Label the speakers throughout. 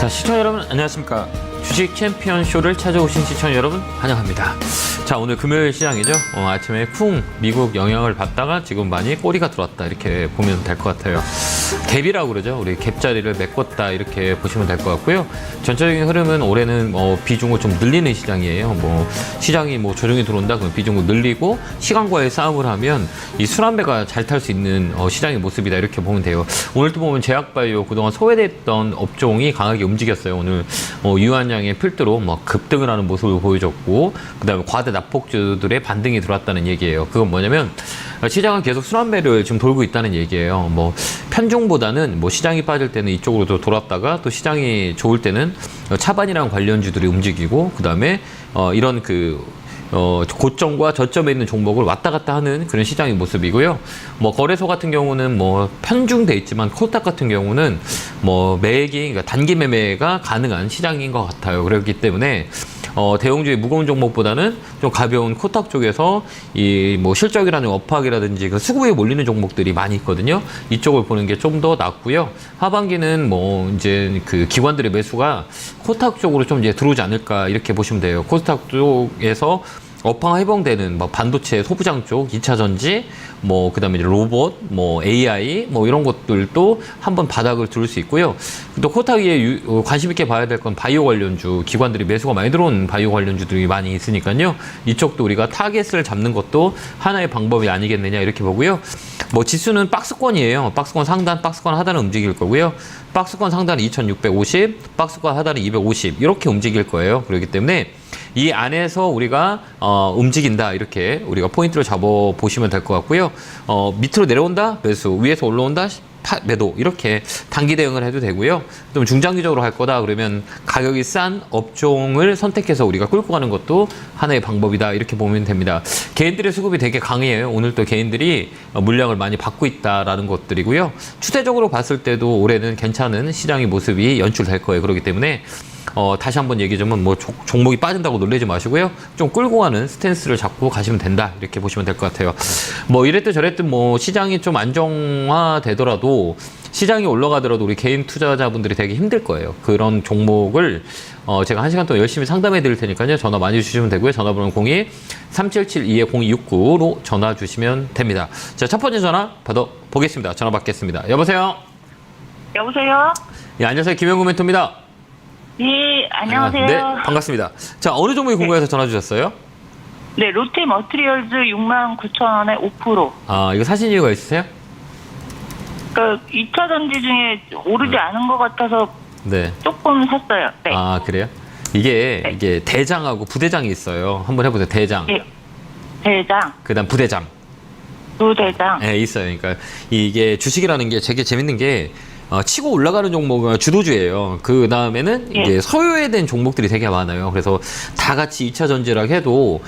Speaker 1: 자, 시청자 여러분 안녕하십니까. 주식 챔피언 쇼를 찾아오신 시청자 여러분 환영합니다. 자, 오늘 금요일 시장이죠. 아침에 쿵 미국 영향을 받다가 지금 많이 꼬리가 들어왔다 이렇게 보면 될 것 같아요. 갭이라고 그러죠. 우리 갭자리를 메꿨다 이렇게 보시면 될 것 같고요. 전체적인 흐름은 올해는 비중을 좀 늘리는 시장이에요. 시장이 조정이 들어온다 그러면 비중을 늘리고 시간과의 싸움을 하면 이 순환배가 잘 탈 수 있는 시장의 모습이다 이렇게 보면 돼요. 오늘도 보면 제약바이오 그동안 소외됐던 업종이 강하게 움직였어요. 오늘 유한양의 필두로 급등을 하는 모습을 보여줬고, 그다음에 과대 납폭주들의 반등이 들어왔다는 얘기예요. 그건 뭐냐면 시장은 계속 순환배를 지금 돌고 있다는 얘기예요. 편중보다는 시장이 빠질 때는 이쪽으로 돌았다가 또 시장이 좋을 때는 차반이랑 관련주들이 움직이고, 그다음에 이런 고점과 저점에 있는 종목을 왔다 갔다 하는 그런 시장의 모습이고요. 거래소 같은 경우는 편중돼 있지만 코스닥 같은 경우는 매기, 그러니까 단기 매매가 가능한 시장인 것 같아요. 그렇기 때문에 대형주의 무거운 종목보다는 좀 가벼운 코스닥 쪽에서 실적이라는 업황이라든지 그 수급에 몰리는 종목들이 많이 있거든요. 이쪽을 보는 게 좀 더 낫고요. 하반기는 이제 그 기관들의 매수가 코스닥 쪽으로 좀 이제 들어오지 않을까 이렇게 보시면 돼요. 코스닥 쪽에서 업황 해봉되는 반도체 소부장 쪽, 2차 전지, 그다음에 이제 로봇, AI, 이런 것들도 한번 바닥을 두를 수 있고요. 또 코스닥에 관심 있게 봐야 될 건 바이오 관련주, 기관들이 매수가 많이 들어온 바이오 관련주들이 많이 있으니까요. 이쪽도 우리가 타겟을 잡는 것도 하나의 방법이 아니겠느냐 이렇게 보고요. 지수는 박스권이에요. 박스권 상단, 박스권 하단을 움직일 거고요. 박스권 상단은 2650, 박스권 하단은 250 이렇게 움직일 거예요. 그렇기 때문에 이 안에서 우리가 움직인다 이렇게 우리가 포인트를 잡아 보시면 될 것 같고요. 밑으로 내려온다 매수, 위에서 올라온다 매도 이렇게 단기 대응을 해도 되고요. 좀 중장기적으로 할 거다 그러면 가격이 싼 업종을 선택해서 우리가 끌고 가는 것도 하나의 방법이다 이렇게 보면 됩니다. 개인들의 수급이 되게 강해요. 오늘 또 개인들이 물량을 많이 받고 있다라는 것들이고요. 추세적으로 봤을 때도 올해는 괜찮은 시장의 모습이 연출될 거예요. 그렇기 때문에 다시 한번 얘기하자면 종목이 빠진다고 놀라지 마시고요. 좀 끌고 가는 스탠스를 잡고 가시면 된다 이렇게 보시면 될 것 같아요. 이랬든 저랬든 시장이 좀 안정화되더라도, 시장이 올라가더라도 우리 개인 투자자분들이 되게 힘들 거예요. 그런 종목을 제가 1시간 동안 열심히 상담해 드릴 테니까요. 전화 많이 주시면 되고요. 전화번호는 02-3772-0269로 전화 주시면 됩니다. 자, 첫 번째 전화 받아보겠습니다. 전화 받겠습니다. 여보세요?
Speaker 2: 여보세요?
Speaker 1: 예, 안녕하세요. 김영구 멘토입니다.
Speaker 2: 예, 안녕하세요.
Speaker 1: 네, 반갑습니다. 자, 어느 종목이 궁금해서 전화 주셨어요?
Speaker 2: 네, 롯데 머티리얼즈 69,000원에 5%.
Speaker 1: 아, 이거 사신 이유가 있으세요?
Speaker 2: 2차 전지 중에 오르지 않은 것 같아서
Speaker 1: 네.
Speaker 2: 조금 샀어요. 네.
Speaker 1: 아, 그래요? 이게 대장하고 부대장이 있어요. 한번 해보세요. 대장.
Speaker 2: 네. 대장,
Speaker 1: 그다음 부대장.
Speaker 2: 부대장.
Speaker 1: 네, 있어요. 그러니까 이게 주식이라는 게 되게 재밌는 게 치고 올라가는 종목은 주도주예요. 그 다음에는
Speaker 2: 예.
Speaker 1: 이제 서요화된 종목들이 되게 많아요. 그래서 다 같이 2차 전지라 해도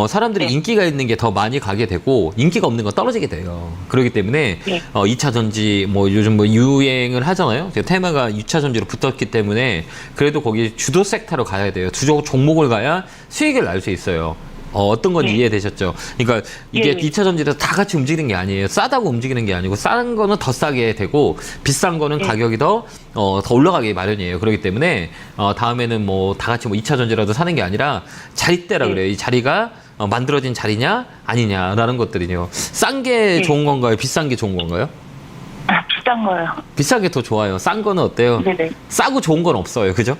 Speaker 1: 사람들이
Speaker 2: 예.
Speaker 1: 인기가 있는 게 더 많이 가게 되고 인기가 없는 건 떨어지게 돼요. 그렇기 때문에
Speaker 2: 예.
Speaker 1: 2차 전지 요즘 유행을 하잖아요. 테마가 2차 전지로 붙었기 때문에 그래도 거기 주도 섹터로 가야 돼요. 주도 종목을 가야 수익을 날 수 있어요. 어떤 건지
Speaker 2: 예.
Speaker 1: 이해되셨죠? 그러니까 이게
Speaker 2: 예.
Speaker 1: 2차 전지에서 다 같이 움직이는 게 아니에요. 싸다고 움직이는 게 아니고, 싼 거는 더 싸게 되고 비싼 거는
Speaker 2: 예.
Speaker 1: 가격이 더 올라가기 마련이에요. 그렇기 때문에 다음에는 다 같이 2차 전지라도 사는 게 아니라 자리대라
Speaker 2: 예.
Speaker 1: 그래요. 이 자리가 만들어진 자리냐 아니냐라는 것들이요. 싼 게
Speaker 2: 예.
Speaker 1: 좋은 건가요? 비싼 게 좋은 건가요?
Speaker 2: 비싼 거요.
Speaker 1: 비싼 게 더 좋아요. 싼 거는 어때요?
Speaker 2: 네네.
Speaker 1: 싸고 좋은 건 없어요. 그죠?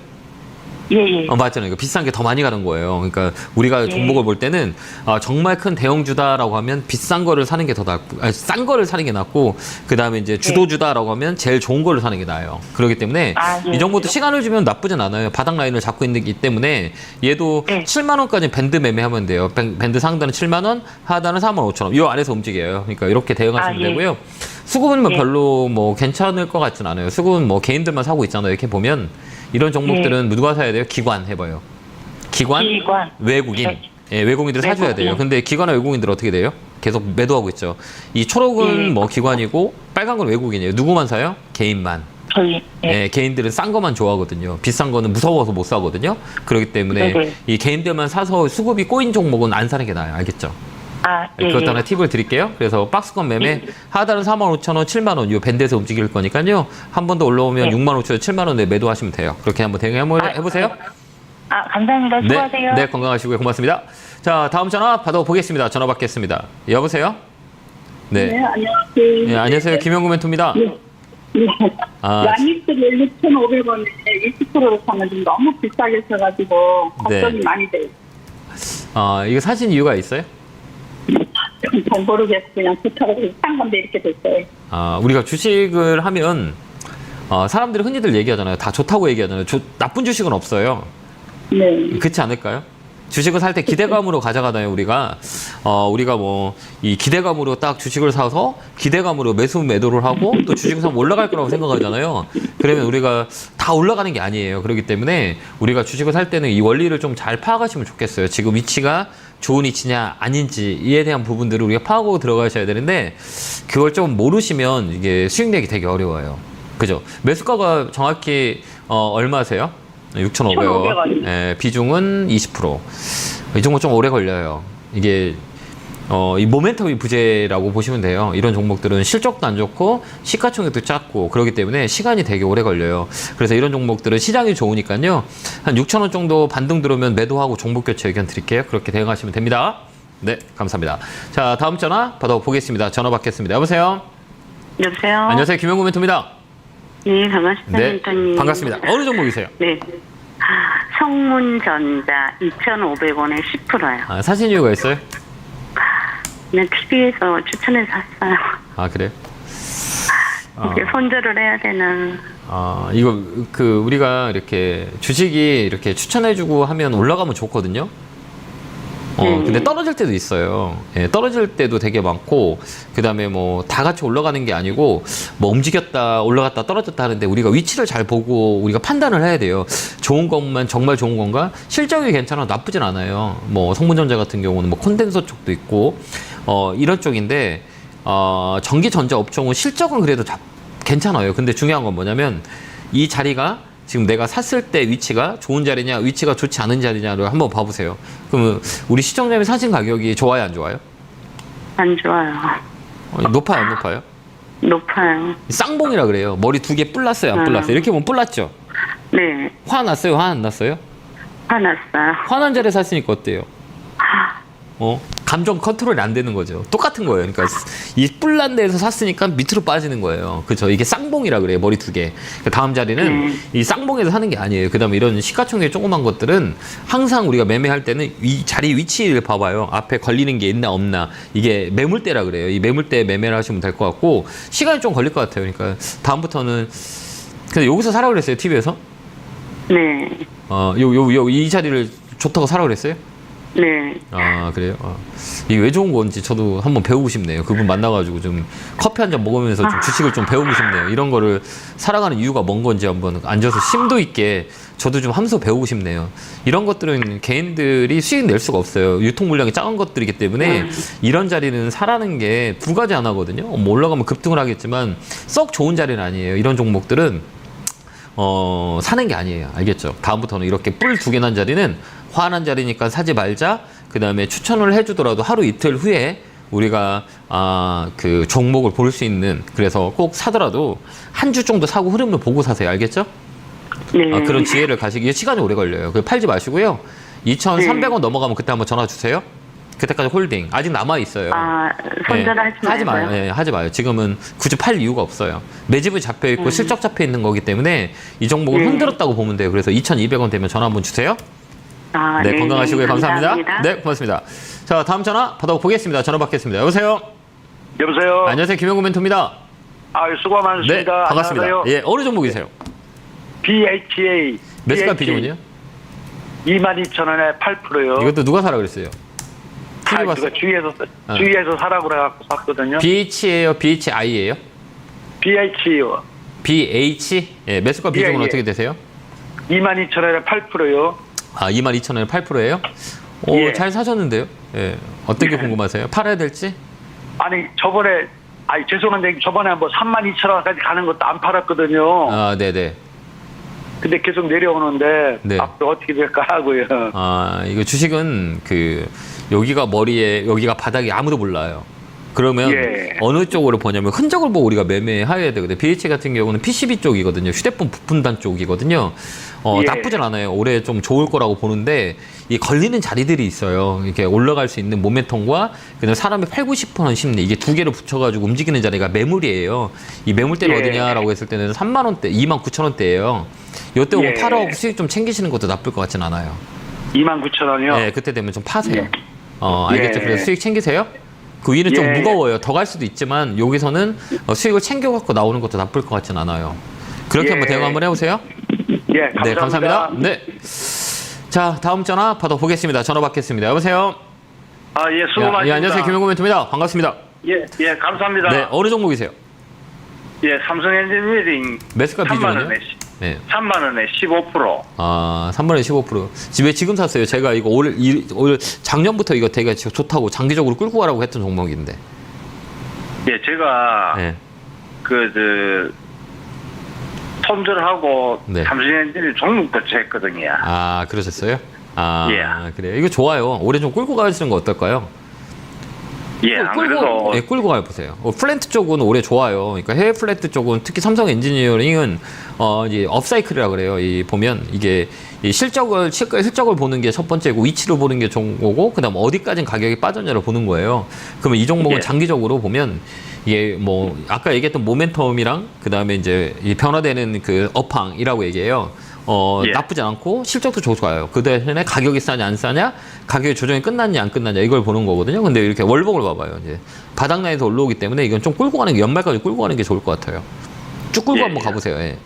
Speaker 2: 예.
Speaker 1: 맞잖아요. 그러니까 비싼 게 더 많이 가는 거예요. 그러니까 우리가 종목을 볼 때는 정말 큰 대형주다라고 하면 비싼 거를 사는 게 더 낫고, 싼 거를 사는 게 낫고, 그 다음에 이제 주도주다라고 하면 제일 좋은 거를 사는 게 나아요. 그렇기 때문에 이 정도도 시간을 주면 나쁘진 않아요. 바닥 라인을 잡고 있기 때문에 얘도 7만 원까지 밴드 매매하면 돼요. 밴드 상단은 7만 원, 하단은 4만 5천 원. 이 안에서 움직여요. 그러니까 이렇게 대응하시면 되고요. 수급은 별로 괜찮을 것 같진 않아요. 수급은 개인들만 사고 있잖아요. 이렇게 보면 이런 종목들은 누가 사야 돼요? 기관 해봐요. 기관? 외국인.
Speaker 2: 네.
Speaker 1: 예, 외국인들 사줘야 돼요. 근데 기관과 외국인들 어떻게 돼요? 계속 매도하고 있죠. 이 초록은 기관이고 빨간 건 외국인이에요. 누구만 사요? 개인만.
Speaker 2: 저희.
Speaker 1: 예, 개인들은 싼 것만 좋아하거든요. 비싼 거는 무서워서 못 사거든요. 그렇기 때문에
Speaker 2: 네네.
Speaker 1: 이 개인들만 사서 수급이 꼬인 종목은 안 사는 게 나아요. 알겠죠?
Speaker 2: 예,
Speaker 1: 그것도
Speaker 2: 예.
Speaker 1: 하나 팁을 드릴게요. 그래서 박스권 매매 하단은 45,000원, 7만 원 이 밴드에서 움직일 거니까요. 한 번 더 올라오면
Speaker 2: 네.
Speaker 1: 65,000원, 7만 원에 매도하시면 돼요. 그렇게 한번 대응 해보세요.
Speaker 2: 감사합니다. 수고하세요.
Speaker 1: 네, 건강하시고요. 고맙습니다. 자, 다음 전화 받아보겠습니다. 전화 받겠습니다. 여보세요?
Speaker 3: 네, 안녕하세요.
Speaker 1: 네, 안녕하세요. 김영구 멘토입니다.
Speaker 3: 네. 야닉스를 6,500원에 20%로 사면 좀 너무 비싸게 써가지고 걱정이
Speaker 1: 네.
Speaker 3: 많이 돼요.
Speaker 1: 이거 사신 이유가 있어요?
Speaker 3: 잘 모르겠어. 그냥 좋다고 산 건데 이렇게 됐어요.
Speaker 1: 우리가 주식을 하면 사람들이 흔히들 얘기하잖아요. 다 좋다고 얘기하잖아요. 나쁜 주식은 없어요.
Speaker 3: 네.
Speaker 1: 그렇지 않을까요? 주식을 살 때 기대감으로 가져가나요, 우리가? 우리가 뭐, 이 기대감으로 딱 주식을 사서 기대감으로 매도를 하고 또 주식을 사면 올라갈 거라고 생각하잖아요. 그러면 우리가 다 올라가는 게 아니에요. 그렇기 때문에 우리가 주식을 살 때는 이 원리를 좀 잘 파악하시면 좋겠어요. 지금 위치가 좋은 위치냐 아닌지에 대한 부분들을 우리가 파악하고 들어가셔야 되는데 그걸 좀 모르시면 이게 수익 내기 되게 어려워요. 그죠? 매수가가 정확히 얼마세요? 6,500원. 예, 비중은 20%. 이 종목 좀 오래 걸려요. 이게 이 모멘텀이 부재라고 보시면 돼요. 이런 종목들은 실적도 안 좋고 시가총액도 작고 그렇기 때문에 시간이 되게 오래 걸려요. 그래서 이런 종목들은 시장이 좋으니까요. 한 6,000원 정도 반등 들어오면 매도하고 종목 교체 의견 드릴게요. 그렇게 대응하시면 됩니다. 네, 감사합니다. 자, 다음 전화 받아보겠습니다. 전화 받겠습니다. 여보세요?
Speaker 2: 여보세요?
Speaker 1: 안녕하세요. 김영구 멘토입니다.
Speaker 2: 네, 반갑습니다.
Speaker 1: 네,
Speaker 2: 멘토님.
Speaker 1: 반갑습니다. 어느 종목이세요?
Speaker 2: 네. 성문전자 2,500원에 10%요.
Speaker 1: 사신 이유가 있어요?
Speaker 2: 그냥 TV에서 추천해서 샀어요.
Speaker 1: 그래요?
Speaker 2: 이게 손절을 해야 되나.
Speaker 1: 이거 우리가 이렇게 주식이 이렇게 추천해주고 하면 올라가면 좋거든요. 근데 떨어질 때도 있어요. 예, 떨어질 때도 되게 많고, 그 다음에 뭐 다 같이 올라가는 게 아니고, 뭐 움직였다, 올라갔다, 떨어졌다 하는데 우리가 위치를 잘 보고 우리가 판단을 해야 돼요. 좋은 것만 정말 좋은 건가? 실적이 괜찮아, 나쁘진 않아요. 뭐 성문전자 같은 경우는 뭐 콘덴서 쪽도 있고, 이런 쪽인데, 전기전자 업종은 실적은 그래도 괜찮아요. 근데 중요한 건 뭐냐면, 이 자리가 지금 내가 샀을 때 위치가 좋은 자리냐, 위치가 좋지 않은 자리냐를 한번 봐보세요. 그러면 우리 시청자님 사신 가격이 좋아요, 안 좋아요?
Speaker 2: 안 좋아요.
Speaker 1: 높아요, 안 높아요?
Speaker 2: 높아요.
Speaker 1: 쌍봉이라 그래요. 머리 두 개 뿔났어요, 안 뿔났어요? 이렇게 보면 뿔났죠?
Speaker 2: 네.
Speaker 1: 화 났어요, 화 안 났어요?
Speaker 2: 화났어요.
Speaker 1: 화난 자리에 샀으니까 어때요? 감정 컨트롤이 안 되는 거죠. 똑같은 거예요. 그러니까 이 뿔난 데에서 샀으니까 밑으로 빠지는 거예요. 그렇죠. 이게 쌍봉이라 그래요. 머리 두 개. 그 다음 자리는 이 쌍봉에서 사는 게 아니에요. 그다음에 이런 시가총액 조그만 것들은 항상 우리가 매매할 때는 이 자리 위치를 봐봐요. 앞에 걸리는 게 있나 없나. 이게 매물대라 그래요. 이 매물대 매매를 하시면 될 것 같고 시간이 좀 걸릴 것 같아요. 그러니까 다음부터는 근데 여기서 사라 그랬어요. TV에서?
Speaker 2: 네.
Speaker 1: 이 자리를 좋다고 사라 그랬어요?
Speaker 2: 네.
Speaker 1: 그래요? 이게 왜 좋은 건지 저도 한번 배우고 싶네요. 그분 만나가지고 좀 커피 한 잔 먹으면서 좀 주식을 좀 배우고 싶네요. 이런 거를 살아가는 이유가 뭔 건지 한번 앉아서 심도 있게 저도 좀 하면서 배우고 싶네요. 이런 것들은 개인들이 수익 낼 수가 없어요. 유통 물량이 작은 것들이기 때문에 이런 자리는 사라는 게 두 가지 안 하거든요. 뭐 올라가면 급등을 하겠지만 썩 좋은 자리는 아니에요. 이런 종목들은 사는 게 아니에요. 알겠죠? 다음부터는 이렇게 뿔 두 개 난 자리는 화난 자리니까 사지 말자. 그 다음에 추천을 해주더라도 하루 이틀 후에 우리가 그 종목을 볼 수 있는 그래서 꼭 사더라도 한 주 정도 사고 흐름을 보고 사세요. 알겠죠?
Speaker 2: 네.
Speaker 1: 그런 지혜를 가시기 위해 시간이 오래 걸려요. 그 팔지 마시고요. 2,300원 넘어가면 그때 한번 전화 주세요. 그때까지 홀딩 아직 남아 있어요.
Speaker 2: 손절하지
Speaker 1: 하지 마요. 예, 하지 마요. 지금은 굳이 팔 이유가 없어요. 매집이 잡혀 있고 실적 잡혀 있는 거기 때문에 이 종목을 흔들었다고 보면 돼요. 그래서 2,200원 되면 전화 한번 주세요. 네, 건강하시고요. 감사합니다. 네, 고맙습니다. 자, 다음 전화 받아보겠습니다. 전화 받겠습니다. 여보세요?
Speaker 4: 여보세요?
Speaker 1: 안녕하세요. 김영구 멘토입니다.
Speaker 4: 수고 많으십니다.
Speaker 1: 네, 반갑습니다.
Speaker 4: 안녕하세요.
Speaker 1: 예, 어느 종목이세요?
Speaker 4: BHA.
Speaker 1: 매수가 비중은요?
Speaker 4: 22,000원에 8%요.
Speaker 1: 이것도 누가 사라 그랬어요? TV 봤어요?
Speaker 4: 주위에서 사라고 그래갖고 샀거든요.
Speaker 1: BH예요? BHI예요?
Speaker 4: BH요.
Speaker 1: BH? 예, 매수가 비중은
Speaker 4: 예.
Speaker 1: 어떻게 되세요?
Speaker 4: 22,000원에 8%요.
Speaker 1: 22,000원에 8%예요? 오,
Speaker 4: 예.
Speaker 1: 잘 사셨는데요? 예. 어떤 게 궁금하세요? 팔아야 될지?
Speaker 4: 아니, 죄송한데 저번에 뭐 32,000원까지 가는 것도 안 팔았거든요.
Speaker 1: 네네.
Speaker 4: 근데 계속 내려오는데
Speaker 1: 네.
Speaker 4: 앞으로 어떻게 될까 하고요.
Speaker 1: 이거 주식은 여기가 머리에 여기가 바닥이 아무도 몰라요. 그러면
Speaker 4: 예.
Speaker 1: 어느 쪽으로 보냐면 흔적을 보고 우리가 매매해야 되거든요. BH 같은 경우는 PCB 쪽이거든요. 휴대폰 부품단 쪽이거든요.
Speaker 4: 예.
Speaker 1: 나쁘진 않아요. 올해 좀 좋을 거라고 보는데 이 걸리는 자리들이 있어요. 이렇게 올라갈 수 있는 모멘텀과 그다음에 사람의 80~90% 심리 이게 두 개를 붙여가지고 움직이는 자리가 매물이에요. 이 매물대는
Speaker 4: 예.
Speaker 1: 어디냐라고 했을 때는 3만 원대, 29,000원대예요. 이때 오면
Speaker 4: 예.
Speaker 1: 팔아오고 수익 좀 챙기시는 것도 나쁠 것 같진 않아요.
Speaker 4: 29,000원이요?
Speaker 1: 네, 그때 되면 좀 파세요.
Speaker 4: 예.
Speaker 1: 알겠죠?
Speaker 4: 예.
Speaker 1: 그래서 수익 챙기세요. 그 위는 좀
Speaker 4: 예.
Speaker 1: 무거워요. 더 갈 수도 있지만 여기서는 수익을 챙겨갖고 나오는 것도 나쁠 것 같진 않아요. 그렇게
Speaker 4: 예.
Speaker 1: 한번 대응 한번 해보세요.
Speaker 4: 예, 감사합니다.
Speaker 1: 네, 감사합니다. 네. 자, 다음 전화 받아보겠습니다. 전화 받겠습니다. 여보세요?
Speaker 4: 아, 예, 수고 많습니다.
Speaker 1: 예, 안녕하세요. 김영구 멘토입니다. 반갑습니다.
Speaker 4: 예, 예, 감사합니다.
Speaker 1: 네, 어느 종목이세요?
Speaker 4: 예, 삼성 엔지니어링
Speaker 1: 매수가
Speaker 4: 3만
Speaker 1: 비중은요?
Speaker 4: 원에
Speaker 1: 네.
Speaker 4: 3만 원에 15%.
Speaker 1: 3번에 15%. 왜 지금 샀어요? 제가 이거 올 작년부터 이거 되게 좋다고 장기적으로 끌고 가라고 했던 종목인데.
Speaker 4: 예, 제가
Speaker 1: 네.
Speaker 4: 손절하고
Speaker 1: 네.
Speaker 4: 삼성 엔지니어링 종목도 했거든요.
Speaker 1: 그러셨어요?
Speaker 4: 예.
Speaker 1: 그래요. 이거 좋아요. 올해 좀 끌고 가시는 거 어떨까요?
Speaker 4: 예, 안 그래도
Speaker 1: 네, 끌고 가보세요. 플랜트 쪽은 올해 좋아요. 그러니까 해외 플랜트 쪽은 특히 삼성 엔지니어링은 이제 업사이클이라 그래요. 보면 이게 이 실적을 보는 게 첫 번째고 위치를 보는 게 좋은 거고 그다음 어디까지 가격이 빠졌냐를 보는 거예요. 그러면 이 종목은
Speaker 4: 예.
Speaker 1: 장기적으로 보면 이게 뭐 아까 얘기했던 모멘텀이랑 그다음에 이제 이 변화되는 그 업황이라고 얘기해요.
Speaker 4: 예.
Speaker 1: 나쁘지 않고 실적도 좋아요. 그 대신에 가격이 싸냐 안 싸냐, 가격의 조정이 끝났냐 안 끝났냐 이걸 보는 거거든요. 근데 이렇게 월봉을 봐봐요. 이제 바닥라인에서 올라오기 때문에 이건 좀 끌고 가는 게 연말까지 끌고 가는 게 좋을 것 같아요. 쭉 끌고
Speaker 4: 예,
Speaker 1: 한번
Speaker 4: 예.
Speaker 1: 가보세요. 예.
Speaker 4: 예,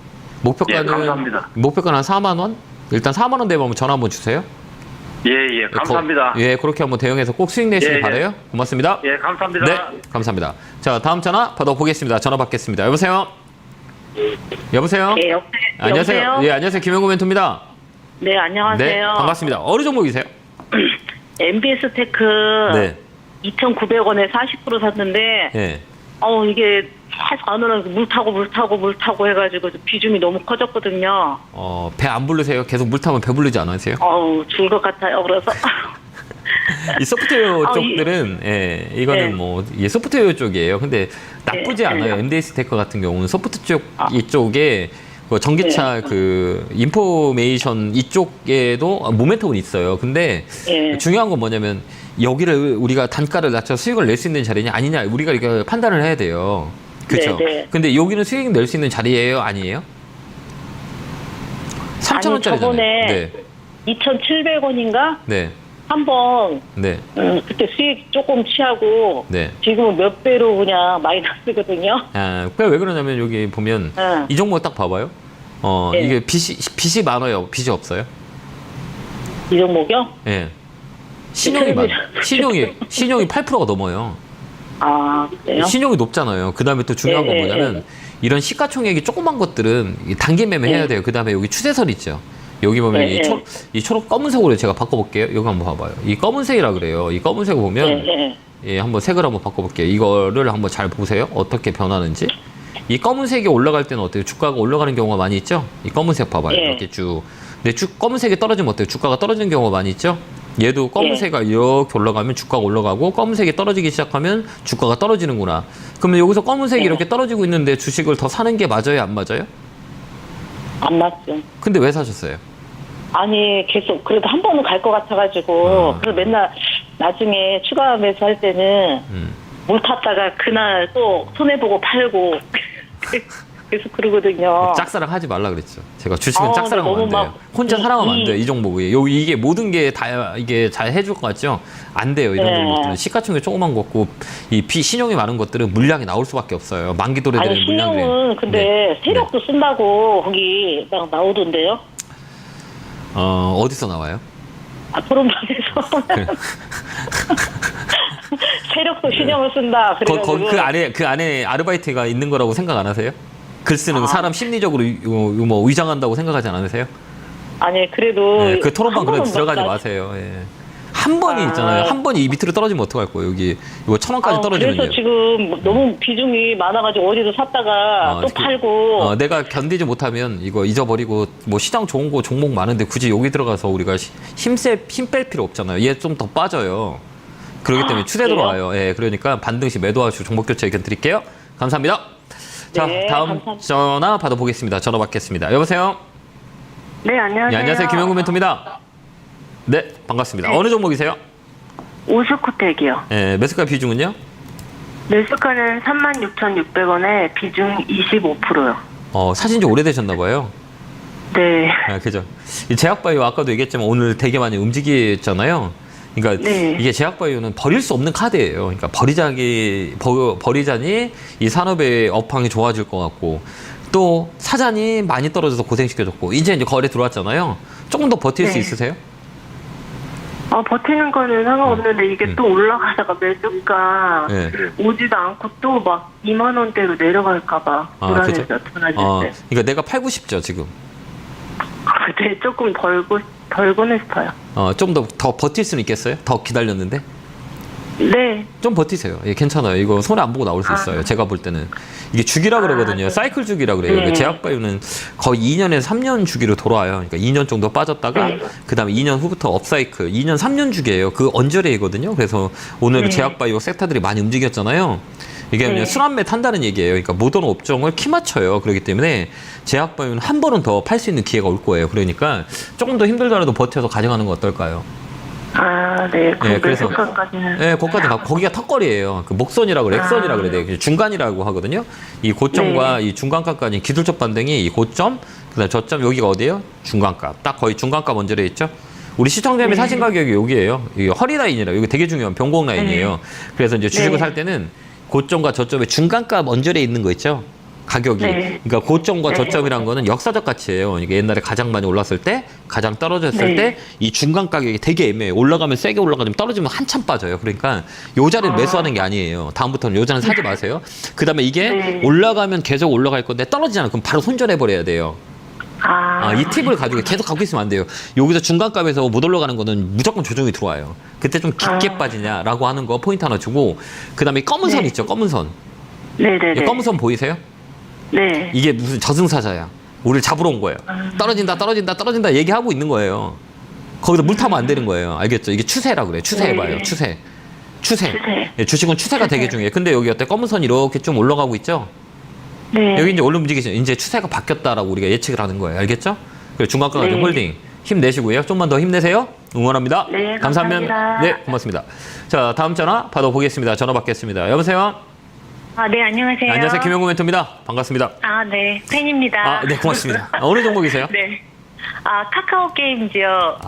Speaker 1: 목표가는
Speaker 4: 감사합니다.
Speaker 1: 한 4만 원. 일단 4만 원 되면 한번 전화 한번 주세요.
Speaker 4: 예, 예, 감사합니다.
Speaker 1: 그렇게 한번 대응해서 꼭 수익 내시길
Speaker 4: 예, 예.
Speaker 1: 바라요. 고맙습니다.
Speaker 4: 예, 감사합니다.
Speaker 1: 네, 감사합니다. 자, 다음 전화 받아보겠습니다. 전화 받겠습니다. 여보세요? 여보세요?
Speaker 2: 예,
Speaker 1: 안녕하세요.
Speaker 2: 여보세요?
Speaker 1: 예, 안녕하세요. 김영구 멘토입니다.
Speaker 2: 네, 안녕하세요.
Speaker 1: 네, 반갑습니다. 어느 종목이세요?
Speaker 2: MBS 테크
Speaker 1: 네.
Speaker 2: 2,900원에 40% 샀는데
Speaker 1: 예.
Speaker 2: 이게 계속 안 오르면서 물 타고 해가지고 비중이 너무 커졌거든요.
Speaker 1: 배 안 부르세요? 계속 물 타면 배 부르지 않으세요?
Speaker 2: 죽을 것 같아요. 그래서
Speaker 1: 이 소프트웨어 쪽들은 이거는
Speaker 2: 네.
Speaker 1: 뭐 이게 소프트웨어 쪽이에요. 근데 나쁘지
Speaker 2: 네.
Speaker 1: 않아요. MDS 테크 같은 경우는 소프트 쪽 이쪽에 그 전기차 그 인포메이션 이쪽에도 모멘텀은 있어요. 근데
Speaker 2: 예.
Speaker 1: 중요한 건 뭐냐면 여기를 우리가 단가를 낮춰 수익을 낼 수 있는 자리냐 아니냐 우리가 이렇게 판단을 해야 돼요. 그렇죠?
Speaker 2: 네, 네.
Speaker 1: 근데 여기는 수익 낼 수 있는 자리예요, 아니에요? 3,000원짜리잖아요.
Speaker 2: 저번에
Speaker 1: 네.
Speaker 2: 2,700원인가
Speaker 1: 네.
Speaker 2: 한번
Speaker 1: 네.
Speaker 2: 그때 수익 조금 취하고
Speaker 1: 네.
Speaker 2: 지금은 몇 배로 그냥 마이너스거든요.
Speaker 1: 왜 그러냐면 여기 보면
Speaker 2: 응.
Speaker 1: 이 종목 딱 봐봐요.
Speaker 2: 네.
Speaker 1: 이게 빚이 많아요. 빚이 없어요.
Speaker 2: 이 종목이요?
Speaker 1: 예. 신용이 신용이 8%가 넘어요.
Speaker 2: 그래요?
Speaker 1: 신용이 높잖아요. 그다음에 또 중요한 건
Speaker 2: 네,
Speaker 1: 뭐냐면 이런 시가총액이 조그만 것들은 이 단기 매매 해야
Speaker 2: 네.
Speaker 1: 돼요. 그다음에 여기 추세선 있죠. 여기 보면
Speaker 2: 네,
Speaker 1: 이 초록 검은색으로 제가 바꿔볼게요. 여기 한번 봐봐요. 이 검은색이라 그래요. 이 검은색 보면 한번 색을 한번 바꿔볼게요. 이거를 한번 잘 보세요. 어떻게 변하는지. 이 검은색이 올라갈 때는 어때요? 주가가 올라가는 경우가 많이 있죠? 이 검은색 봐봐요.
Speaker 2: 네.
Speaker 1: 이렇게 쭉. 근데 검은색이 떨어지면 어때요? 주가가 떨어지는 경우가 많이 있죠? 얘도 검은색이 이렇게 올라가면 주가가 올라가고 검은색이 떨어지기 시작하면 주가가 떨어지는구나. 그러면 여기서 검은색이 이렇게 떨어지고 있는데 주식을 더 사는 게 맞아요? 안 맞아요?
Speaker 2: 안 맞죠.
Speaker 1: 근데 왜 사셨어요?
Speaker 2: 아니 계속 그래도 한 번은 갈 것 같아가지고 그래서 맨날 나중에 추가 매수할 때는 물 탔다가 그날 또 손해보고 팔고 계속 그러거든요.
Speaker 1: 짝사랑 하지 말라 그랬죠. 제가 주식은 짝사랑하면
Speaker 2: 너무
Speaker 1: 안 돼요.
Speaker 2: 막
Speaker 1: 혼자 사랑하면 안 돼요. 이 종목이. 이게 모든 게 다 이게 잘 해줄 것 같죠? 안 돼요. 이런
Speaker 2: 네.
Speaker 1: 종목들은 시가총액 조그만 거 없고 이 신용이 많은 것들은 물량이 나올 수밖에 없어요. 만기 도래되는
Speaker 2: 아니
Speaker 1: 물량들이.
Speaker 2: 신용은 근데 세력도 쓴다고 거기 막 나오던데요?
Speaker 1: 어디서 나와요?
Speaker 2: 토론방에서 세력도 신용을 쓴다. 그래가지고
Speaker 1: 그 안에 아르바이트가 있는 거라고 생각 안 하세요? 글 쓰는 사람 심리적으로 뭐 위장한다고 생각하지 않으세요?
Speaker 2: 아니 그래도
Speaker 1: 그 토론방
Speaker 2: 한
Speaker 1: 그래
Speaker 2: 번은
Speaker 1: 들어가지
Speaker 2: 막
Speaker 1: 마세요. 예. 한 번이 있잖아요. 한 번이 이 밑으로 떨어지면 어떡할 거예요? 여기 이거 1,000원까지 떨어지면요.
Speaker 2: 그래서 지금 너무 비중이 많아가지고 어디서 샀다가 또 팔고.
Speaker 1: 내가 견디지 못하면 이거 잊어버리고 뭐 시장 좋은 거 종목 많은데 굳이 여기 들어가서 우리가 힘 뺄 필요 없잖아요. 얘 좀 더 빠져요. 그렇기 때문에 추세
Speaker 2: 그래요?
Speaker 1: 들어와요. 예, 그러니까 반등시 매도하시고 종목 교체 의견 드릴게요. 감사합니다. 자,
Speaker 2: 네,
Speaker 1: 다음
Speaker 2: 감사합니다.
Speaker 1: 전화 받아보겠습니다. 전화 받겠습니다. 여보세요?
Speaker 3: 네, 안녕하세요.
Speaker 1: 네, 안녕하세요. 김영구 멘토입니다. 네, 반갑습니다. 어느 종목이세요?
Speaker 3: 오스코텍이요.
Speaker 1: 예, 매수가 비중은요?
Speaker 3: 매수가는 36,600원에 비중 25%요.
Speaker 1: 사신 지 오래되셨나 봐요.
Speaker 3: 네.
Speaker 1: 아, 그죠. 이 제약바이오 아까도 얘기했지만 오늘 되게 많이 움직였잖아요. 그러니까
Speaker 3: 네.
Speaker 1: 이게 제약바이오는 버릴 수 없는 카드예요. 그러니까 버리자니 이 산업의 업황이 좋아질 것 같고 또 사자니 많이 떨어져서 고생시켜줬고 이제 거래 들어왔잖아요. 조금 더 버틸 수
Speaker 3: 네.
Speaker 1: 있으세요?
Speaker 3: 버티는 거는 상관없는데 이게 또 올라가다가 매수가
Speaker 1: 네.
Speaker 3: 오지도 않고 또 막 2만 원대로 내려갈까봐 불안해서
Speaker 1: 그죠?
Speaker 3: 전화줄 때.
Speaker 1: 그러니까 내가 팔고 싶죠 지금.
Speaker 3: 네, 조금 덜고는 싶어요.
Speaker 1: 좀 더 버틸 수는 있겠어요? 더 기다렸는데?
Speaker 3: 네.
Speaker 1: 좀 버티세요. 예, 괜찮아요. 이거 손해 안 보고 나올 수 있어요. 제가 볼 때는. 이게 주기라 그러거든요.
Speaker 3: 네.
Speaker 1: 사이클 주기라 그래요.
Speaker 3: 네.
Speaker 1: 제약바이오는 거의 2년에서 3년 주기로 돌아와요. 그러니까 2년 정도 빠졌다가
Speaker 3: 네.
Speaker 1: 그다음에 2년 후부터 업사이클, 2년, 3년 주기예요. 그 언저리거든요. 그래서 오늘
Speaker 3: 네.
Speaker 1: 제약바이오 섹터들이 많이 움직였잖아요. 이게
Speaker 3: 네.
Speaker 1: 순환매 탄다는 얘기예요. 그러니까 모든 업종을 키 맞춰요. 그렇기 때문에 제약바이오는 한 번은 더 팔 수 있는 기회가 올 거예요. 그러니까 조금 더 힘들더라도 버텨서 가져가는 거 어떨까요?
Speaker 3: 네.
Speaker 1: 네, 그래서
Speaker 3: 매수가까지는.
Speaker 1: 네, 거기가 턱걸이에요. 그 목선이라고 그래, 액선이라고 그래야 돼요. 중간이라고 하거든요. 이 고점과 이 중간값까지 기술적 반등이 이 고점, 그다음 저점 여기가 어디예요? 중간값. 딱 거의 중간값 언저리에 있죠. 우리 시청자님이 사신 가격이 여기예요. 이게 허리 라인이라 여기 되게 중요한 변곡 라인이에요. 그래서 이제 주식을
Speaker 3: 네.
Speaker 1: 살 때는 고점과 저점의 중간값 언저리에 있는 거 있죠. 가격이.
Speaker 3: 네.
Speaker 1: 그러니까 고점과
Speaker 3: 네.
Speaker 1: 저점이란 거는 역사적 가치예요. 이게 옛날에 가장 많이 올랐을 때, 가장 떨어졌을
Speaker 3: 네.
Speaker 1: 때 이 중간 가격이 되게 애매해요. 올라가면 세게 올라가면 떨어지면 한참 빠져요. 그러니까 요 자리를 매수하는 게 아니에요. 다음부터는 요 자리는 사지 마세요. 그다음에 이게
Speaker 3: 네.
Speaker 1: 올라가면 계속 올라갈 건데 떨어지잖아요. 그럼 바로 손절해 버려야 돼요. 이 팁을 가지고 계속 갖고 있으면 안 돼요. 여기서 중간값에서 못 올라가는 거는 무조건 조정이 들어와요. 그때 좀 깊게 빠지냐라고 하는 거 포인트 하나 주고, 그다음에 검은 선
Speaker 3: 네.
Speaker 1: 있죠. 검은 선.
Speaker 3: 네네네.
Speaker 1: 이 검은 선 보이세요?
Speaker 3: 네.
Speaker 1: 이게 무슨 저승사자야. 우리를 잡으러 온 거예요. 떨어진다 얘기하고 있는 거예요. 거기서 물 타면 안 되는 거예요. 알겠죠? 이게 추세라 그래. 추세해봐요.
Speaker 3: 네.
Speaker 1: 추세.
Speaker 3: 추세.
Speaker 1: 예, 주식은 추세가 되게 중요해요. 근데 여기 어때? 검은 선이 이렇게 좀 올라가고 있죠?
Speaker 3: 네.
Speaker 1: 여기 이제 올라 움직이죠. 이제 추세가 바뀌었다라고 우리가 예측을 하는 거예요. 알겠죠? 그리고 중간가 가지고
Speaker 3: 네.
Speaker 1: 홀딩. 힘내시고요. 좀만 더 힘내세요. 응원합니다.
Speaker 3: 네,
Speaker 1: 감사합니다.
Speaker 3: 감사합니다.
Speaker 1: 네, 고맙습니다. 자, 다음 전화 받아보겠습니다. 전화 받겠습니다. 여보세요?
Speaker 5: 네, 안녕하세요.
Speaker 1: 안녕하세요. 김영구 멘토입니다. 반갑습니다.
Speaker 5: 네, 팬입니다.
Speaker 1: 네, 고맙습니다. 어느 종목이세요?
Speaker 5: 네. 카카오 게임즈요.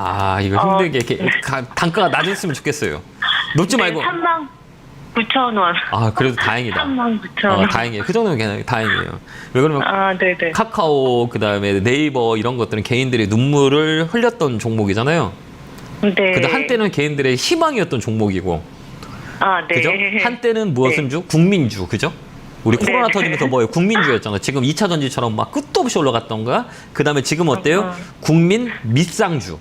Speaker 1: 이거 힘들게 이렇게 단가가 낮았으면 좋겠어요. 높지 말고.
Speaker 5: 39,000원.
Speaker 1: 그래도 다행이다.
Speaker 5: 39,000원.
Speaker 1: 다행이에요. 그 정도면 그냥 다행이에요. 왜 그러면
Speaker 5: 네네.
Speaker 1: 카카오, 그다음에 네이버 이런 것들은 개인들의 눈물을 흘렸던 종목이잖아요.
Speaker 5: 네.
Speaker 1: 근데 한때는 개인들의 희망이었던 종목이고.
Speaker 5: 네.
Speaker 1: 그죠? 한때는 무엇은 주? 국민주. 그죠? 우리 코로나
Speaker 5: 네.
Speaker 1: 터지면서 뭐예요? 국민주였잖아. 지금 2차 전지처럼 막 끝도 없이 올라갔던가. 그다음에 지금 어때요? 국민 밑상주.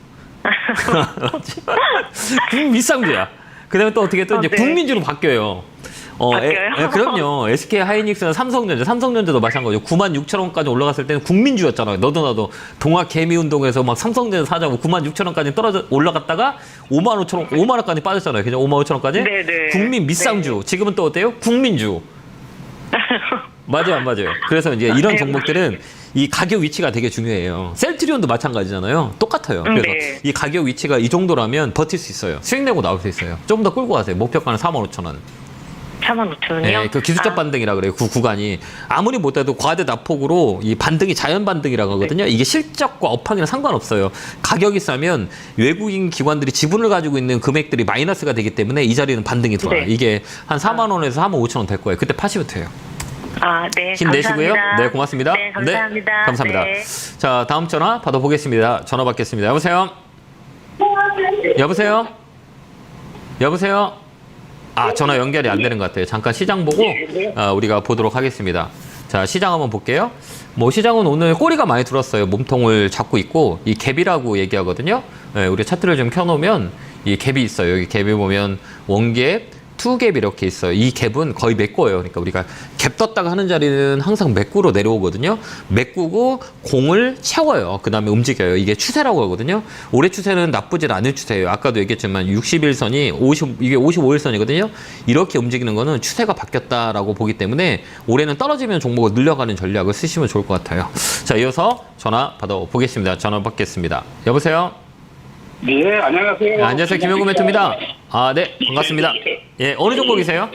Speaker 1: 국민 밑상주야. 그다음에 또 어떻게 또 이제
Speaker 5: 네.
Speaker 1: 국민주로 바뀌어요.
Speaker 5: 바뀌어요?
Speaker 1: 그럼요. SK 하이닉스나 삼성전자도 마찬가지고 96,000원까지 올라갔을 때는 국민주였잖아요. 너도 나도 동학 개미 운동에서 막 삼성전자 사자고 96,000원까지 올라갔다가 55,000원, 5만 원까지 빠졌잖아요. 그죠? 55,000원까지.
Speaker 5: 네네.
Speaker 1: 국민 밑상주. 지금은 또 어때요? 국민주. 맞아요, 안 맞아요? 그래서 이제 이런
Speaker 5: 네.
Speaker 1: 종목들은 이 가격 위치가 되게 중요해요. 셀트리온도 마찬가지잖아요. 똑같아요. 그래서
Speaker 5: 네.
Speaker 1: 이 가격 위치가 이 정도라면 버틸 수 있어요. 수익 내고 나올 수 있어요. 좀 더 끌고 가세요. 목표가는 45,000원.
Speaker 5: 45,000원이요?
Speaker 1: 네, 그 기술적 반등이라 그래요. 그 구간이 아무리 못해도 과대 낙폭으로 이 반등이 자연 반등이라고 하거든요. 이게 실적과 업황이랑 상관없어요. 가격이 싸면 외국인 기관들이 지분을 가지고 있는 금액들이 마이너스가 되기 때문에 이 자리는 반등이 들어와요.
Speaker 5: 네.
Speaker 1: 이게 한 4만 원에서 45,000원 될 거예요. 그때 파시면 돼요.
Speaker 5: 네.
Speaker 1: 힘내시고요.
Speaker 5: 감사합니다.
Speaker 1: 네, 고맙습니다.
Speaker 5: 네, 감사합니다.
Speaker 1: 네, 감사합니다.
Speaker 5: 네.
Speaker 1: 자, 다음 전화 받아보겠습니다. 전화 받겠습니다. 여보세요? 여보세요? 여보세요? 전화 연결이 안 되는 것 같아요. 잠깐 시장 보고 우리가 보도록 하겠습니다. 자, 시장 한번 볼게요. 시장은 오늘 꼬리가 많이 들었어요. 몸통을 잡고 있고 이 갭이라고 얘기하거든요. 우리 차트를 좀 켜놓으면 이 갭이 있어요. 여기 갭에 보면 원갭, 투갭 이렇게 있어요. 이 갭은 거의 메꿔요. 그러니까 우리가 갭 떴다가 하는 자리는 항상 메꾸로 내려오거든요. 메꾸고 공을 채워요. 그 다음에 움직여요. 이게 추세라고 하거든요. 올해 추세는 나쁘질 않은 추세예요. 아까도 얘기했지만 61선이 이게 55일선이거든요. 이렇게 움직이는 거는 추세가 바뀌었다라고 보기 때문에 올해는 떨어지면 종목을 늘려가는 전략을 쓰시면 좋을 것 같아요. 자, 이어서 전화 받아보겠습니다. 전화 받겠습니다. 여보세요?
Speaker 6: 네, 안녕하세요.
Speaker 1: 안녕하세요. 김영구 멘토입니다. 아, 네. 반갑습니다. 예, 어느 종목이세요?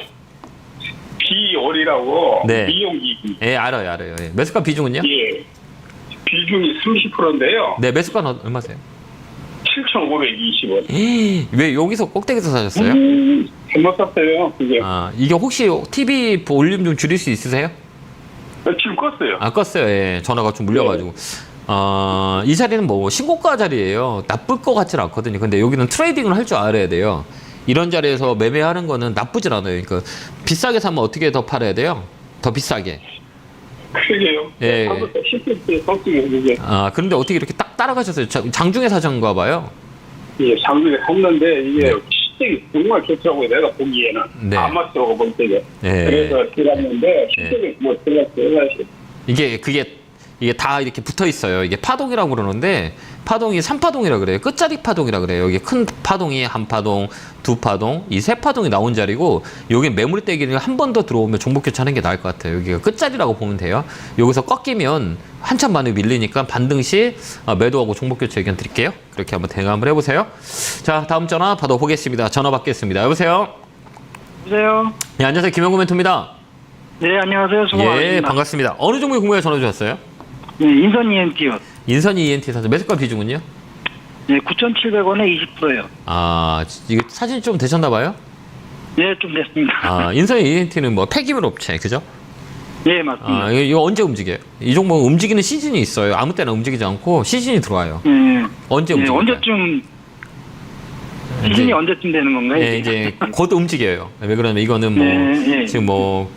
Speaker 6: 비올이라고
Speaker 1: 네.
Speaker 6: 미용기기.
Speaker 1: 예, 알아요. 예. 매수가 비중은요?
Speaker 6: 예. 비중이 30%인데요.
Speaker 1: 네, 매수가 얼마세요?
Speaker 6: 7,520원.
Speaker 1: 왜 여기서 꼭대기에서 사셨어요?
Speaker 6: 잘못 샀어요. 그게.
Speaker 1: 아, 이게 혹시 TV 볼륨 좀 줄일 수 있으세요?
Speaker 6: 지금 껐어요.
Speaker 1: 아, 껐어요. 예, 전화가 좀 물려가지고. 이 자리는 뭐 신고가 자리예요. 나쁠 것 같진 않거든요. 근데 여기는 트레이딩을 할 줄 알아야 돼요. 이런 자리에서 매매하는 거는 나쁘질 않아요. 그러니까 비싸게 사면 어떻게 더 팔아야 돼요? 더 비싸게.
Speaker 6: 그러게요.
Speaker 1: 예.
Speaker 6: 하부터 10대 썼어요. 그게.
Speaker 1: 아, 그런데 어떻게 이렇게 딱 따라가셨어요? 장중에 사셨는가 봐요.
Speaker 6: 예, 장중에 샀는데 이게
Speaker 1: 네.
Speaker 6: 시댁이 정말 좋더라고요. 내가 보기에는.
Speaker 1: 네.
Speaker 6: 안 맞더라고 볼 때가.
Speaker 1: 네.
Speaker 6: 그래서 들어갔는데 시댁이 뭐 들어갔어요. 사실.
Speaker 1: 이게 다 이렇게 붙어 있어요. 이게 파동이라고 그러는데 파동이 3파동이라 그래요. 끝자리 파동이라 그래요. 이게 큰 파동이 한 파동, 두 파동, 이 세 파동이 나온 자리고 여기 매물대기를 한 번 더 들어오면 종목 교체하는 게 나을 것 같아요. 여기가 끝자리라고 보면 돼요. 여기서 꺾이면 한참 만에 밀리니까 반등 시 매도하고 종목 교체 의견 드릴게요. 그렇게 한번 대응 한번 해보세요. 자, 다음 전화 받아보겠습니다. 전화 받겠습니다. 여보세요?
Speaker 7: 여보세요?
Speaker 1: 네, 안녕하세요. 김영구 멘토입니다.
Speaker 7: 네, 안녕하세요. 수고하셨습니다.
Speaker 1: 예, 반갑습니다. 어느 종목에 궁금해 전화 주셨어요?
Speaker 7: 네, 인선 ENT요.
Speaker 1: 인선이 ENT 사서 매수가 비중은요?
Speaker 7: 네, 9,700원에 20%요.
Speaker 1: 아, 이게 사진이 좀 되셨나 봐요?
Speaker 7: 네, 좀 됐습니다.
Speaker 1: 아, 인선이 ENT는 뭐 폐기물 업체, 그죠?
Speaker 7: 네, 맞습니다.
Speaker 1: 아, 이거 언제 움직여요? 이 종목 움직이는 시즌이 있어요. 아무 때나 움직이지 않고 시즌이 들어와요.
Speaker 7: 네.
Speaker 1: 언제
Speaker 7: 네,
Speaker 1: 움직여요?
Speaker 7: 언제쯤, 시즌이 언제쯤 되는 건가요?
Speaker 1: 네, 이제 곧 움직여요. 왜 그러냐면 이거는 뭐
Speaker 7: 네, 네.
Speaker 1: 지금 뭐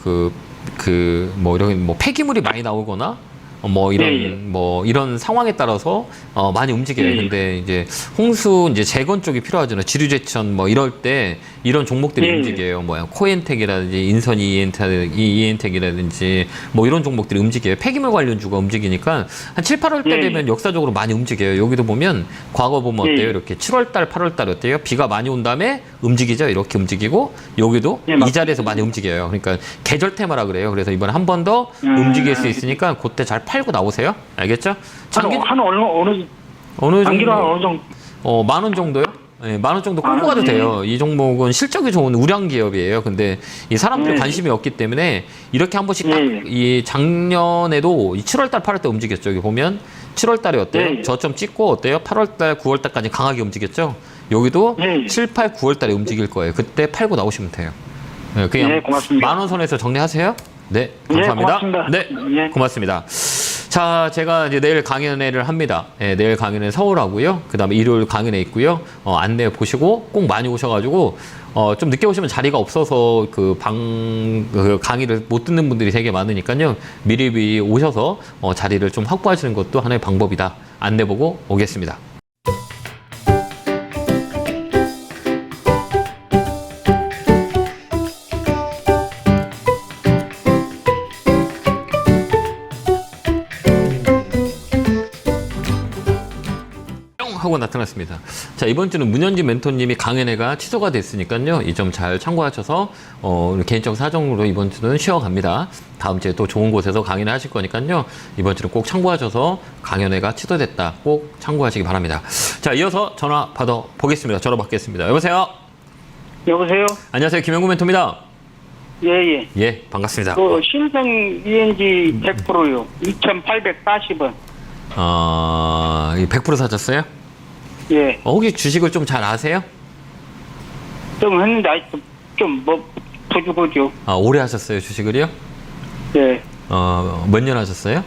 Speaker 1: 뭐 이런 뭐 폐기물이 많이 나오거나 뭐 이런
Speaker 7: 네, 네.
Speaker 1: 뭐 이런 상황에 따라서 많이 움직여요.
Speaker 7: 네.
Speaker 1: 근데 이제 홍수 이제 재건 쪽이 필요하잖아요. 지류제천 뭐 이럴 때 이런 종목들이
Speaker 7: 네.
Speaker 1: 움직여요. 뭐야 코엔텍이라든지 인선 이엔텍이라든지 뭐 이런 종목들이 움직여요. 폐기물 관련주가 움직이니까 한 7, 8월 때
Speaker 7: 네.
Speaker 1: 되면 역사적으로 많이 움직여요. 여기도 보면 과거 보면 어때요?
Speaker 7: 네.
Speaker 1: 이렇게 7월 달, 8월 달 어때요? 비가 많이 온 다음에 움직이죠. 이렇게 움직이고 여기도
Speaker 7: 네,
Speaker 1: 이
Speaker 7: 맞습니다.
Speaker 1: 자리에서 많이 움직여요. 그러니까 계절 테마라 그래요. 그래서 이번에 한 번 더 움직일 수 있으니까 그때 잘 팔고 나오세요. 알겠죠? 장기
Speaker 7: 한 어느
Speaker 1: 어느
Speaker 7: 장기로 한
Speaker 1: 정도?
Speaker 7: 어느 정도?
Speaker 1: 10,000원 정도요? 네, 10,000원 정도 끌고 가도
Speaker 7: 네.
Speaker 1: 돼요. 이 종목은 실적이 좋은 우량 기업이에요. 근데 이 사람들이
Speaker 7: 네.
Speaker 1: 관심이 없기 때문에 이렇게 한 번씩
Speaker 7: 네.
Speaker 1: 딱 이 작년에도 이 7월 달, 8월 때 움직였죠. 여기 보면 7월 달에 어때요?
Speaker 7: 네.
Speaker 1: 저점 찍고 어때요? 8월 달, 9월 달까지 강하게 움직였죠. 여기도
Speaker 7: 네.
Speaker 1: 7, 8, 9월 달에 움직일 거예요. 그때 팔고 나오시면 돼요. 네, 그냥
Speaker 7: 네, 고맙습니다.
Speaker 1: 10,000원 선에서 정리하세요. 네,
Speaker 7: 네,
Speaker 1: 감사합니다.
Speaker 7: 고맙습니다.
Speaker 1: 네,
Speaker 7: 네.
Speaker 1: 고맙습니다. 자, 제가 이제 내일 강연회를 합니다. 네, 내일 강연회 서울 하고요. 그 다음에 일요일 강연회 있고요. 안내 보시고 꼭 많이 오셔가지고, 좀 늦게 오시면 자리가 없어서 그 강의를 못 듣는 분들이 되게 많으니까요. 미리 오셔서 자리를 좀 확보하시는 것도 하나의 방법이다. 안내 보고 오겠습니다. 하고 나타났습니다. 자, 이번 주는 문현진 멘토님이 강연회가 취소가 됐으니까요. 이 점 잘 참고하셔서 개인적 사정으로 이번 주는 쉬어갑니다. 다음 주에 또 좋은 곳에서 강연회 하실 거니까요. 이번 주는 꼭 참고하셔서 강연회가 취소됐다. 꼭 참고하시기 바랍니다. 자, 이어서 전화 받아 보겠습니다. 전화 받겠습니다. 여보세요?
Speaker 7: 여보세요?
Speaker 1: 안녕하세요. 김영구 멘토입니다.
Speaker 7: 예, 예.
Speaker 1: 예, 반갑습니다.
Speaker 7: 신성 ENG 100%요. 2,840원.
Speaker 1: 100% 사셨어요?
Speaker 7: 예.
Speaker 1: 혹시 주식을 좀 잘 아세요?
Speaker 7: 좀 했는데, 아직도 좀 부족하죠.
Speaker 1: 오래 하셨어요, 주식을요?
Speaker 7: 예.
Speaker 1: 몇 년 하셨어요?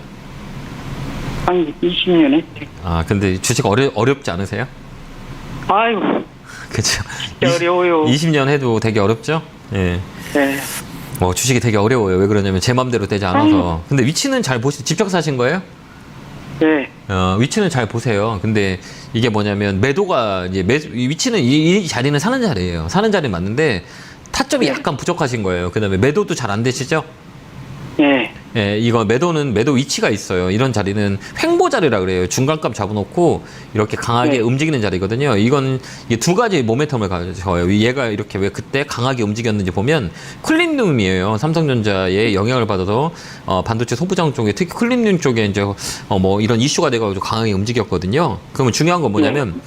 Speaker 7: 한 20년 했죠.
Speaker 1: 근데 주식 어렵지 않으세요?
Speaker 7: 아이고,
Speaker 1: 그쵸.
Speaker 7: 진짜 어려워요.
Speaker 1: 20년 해도 되게 어렵죠? 예.
Speaker 7: 예.
Speaker 1: 주식이 되게 어려워요. 왜 그러냐면 제 맘대로 되지 않아서. 근데 위치는 잘 직접 사신 거예요?
Speaker 7: 예.
Speaker 1: 위치는 잘 보세요. 근데 이게 뭐냐면 매도가 이제 위치는 이 자리는 사는 자리예요. 사는 자리 맞는데 타점이 약간 부족하신 거예요. 그다음에 매도도 잘 안 되시죠?
Speaker 7: 네.
Speaker 1: 예, 이거 매도는 매도 위치가 있어요. 이런 자리는 횡보 자리라 그래요. 중간값 잡아놓고 이렇게 강하게
Speaker 7: 네.
Speaker 1: 움직이는 자리거든요. 이건 이게 두 가지 모멘텀을 가져요. 얘가 이렇게 왜 그때 강하게 움직였는지 보면 쿨링룸이에요. 삼성전자의 영향을 받아서 반도체 소부장 쪽에 특히 쿨링룸 쪽에 이제 뭐 이런 이슈가 돼가지고 강하게 움직였거든요. 그러면 중요한 건 뭐냐면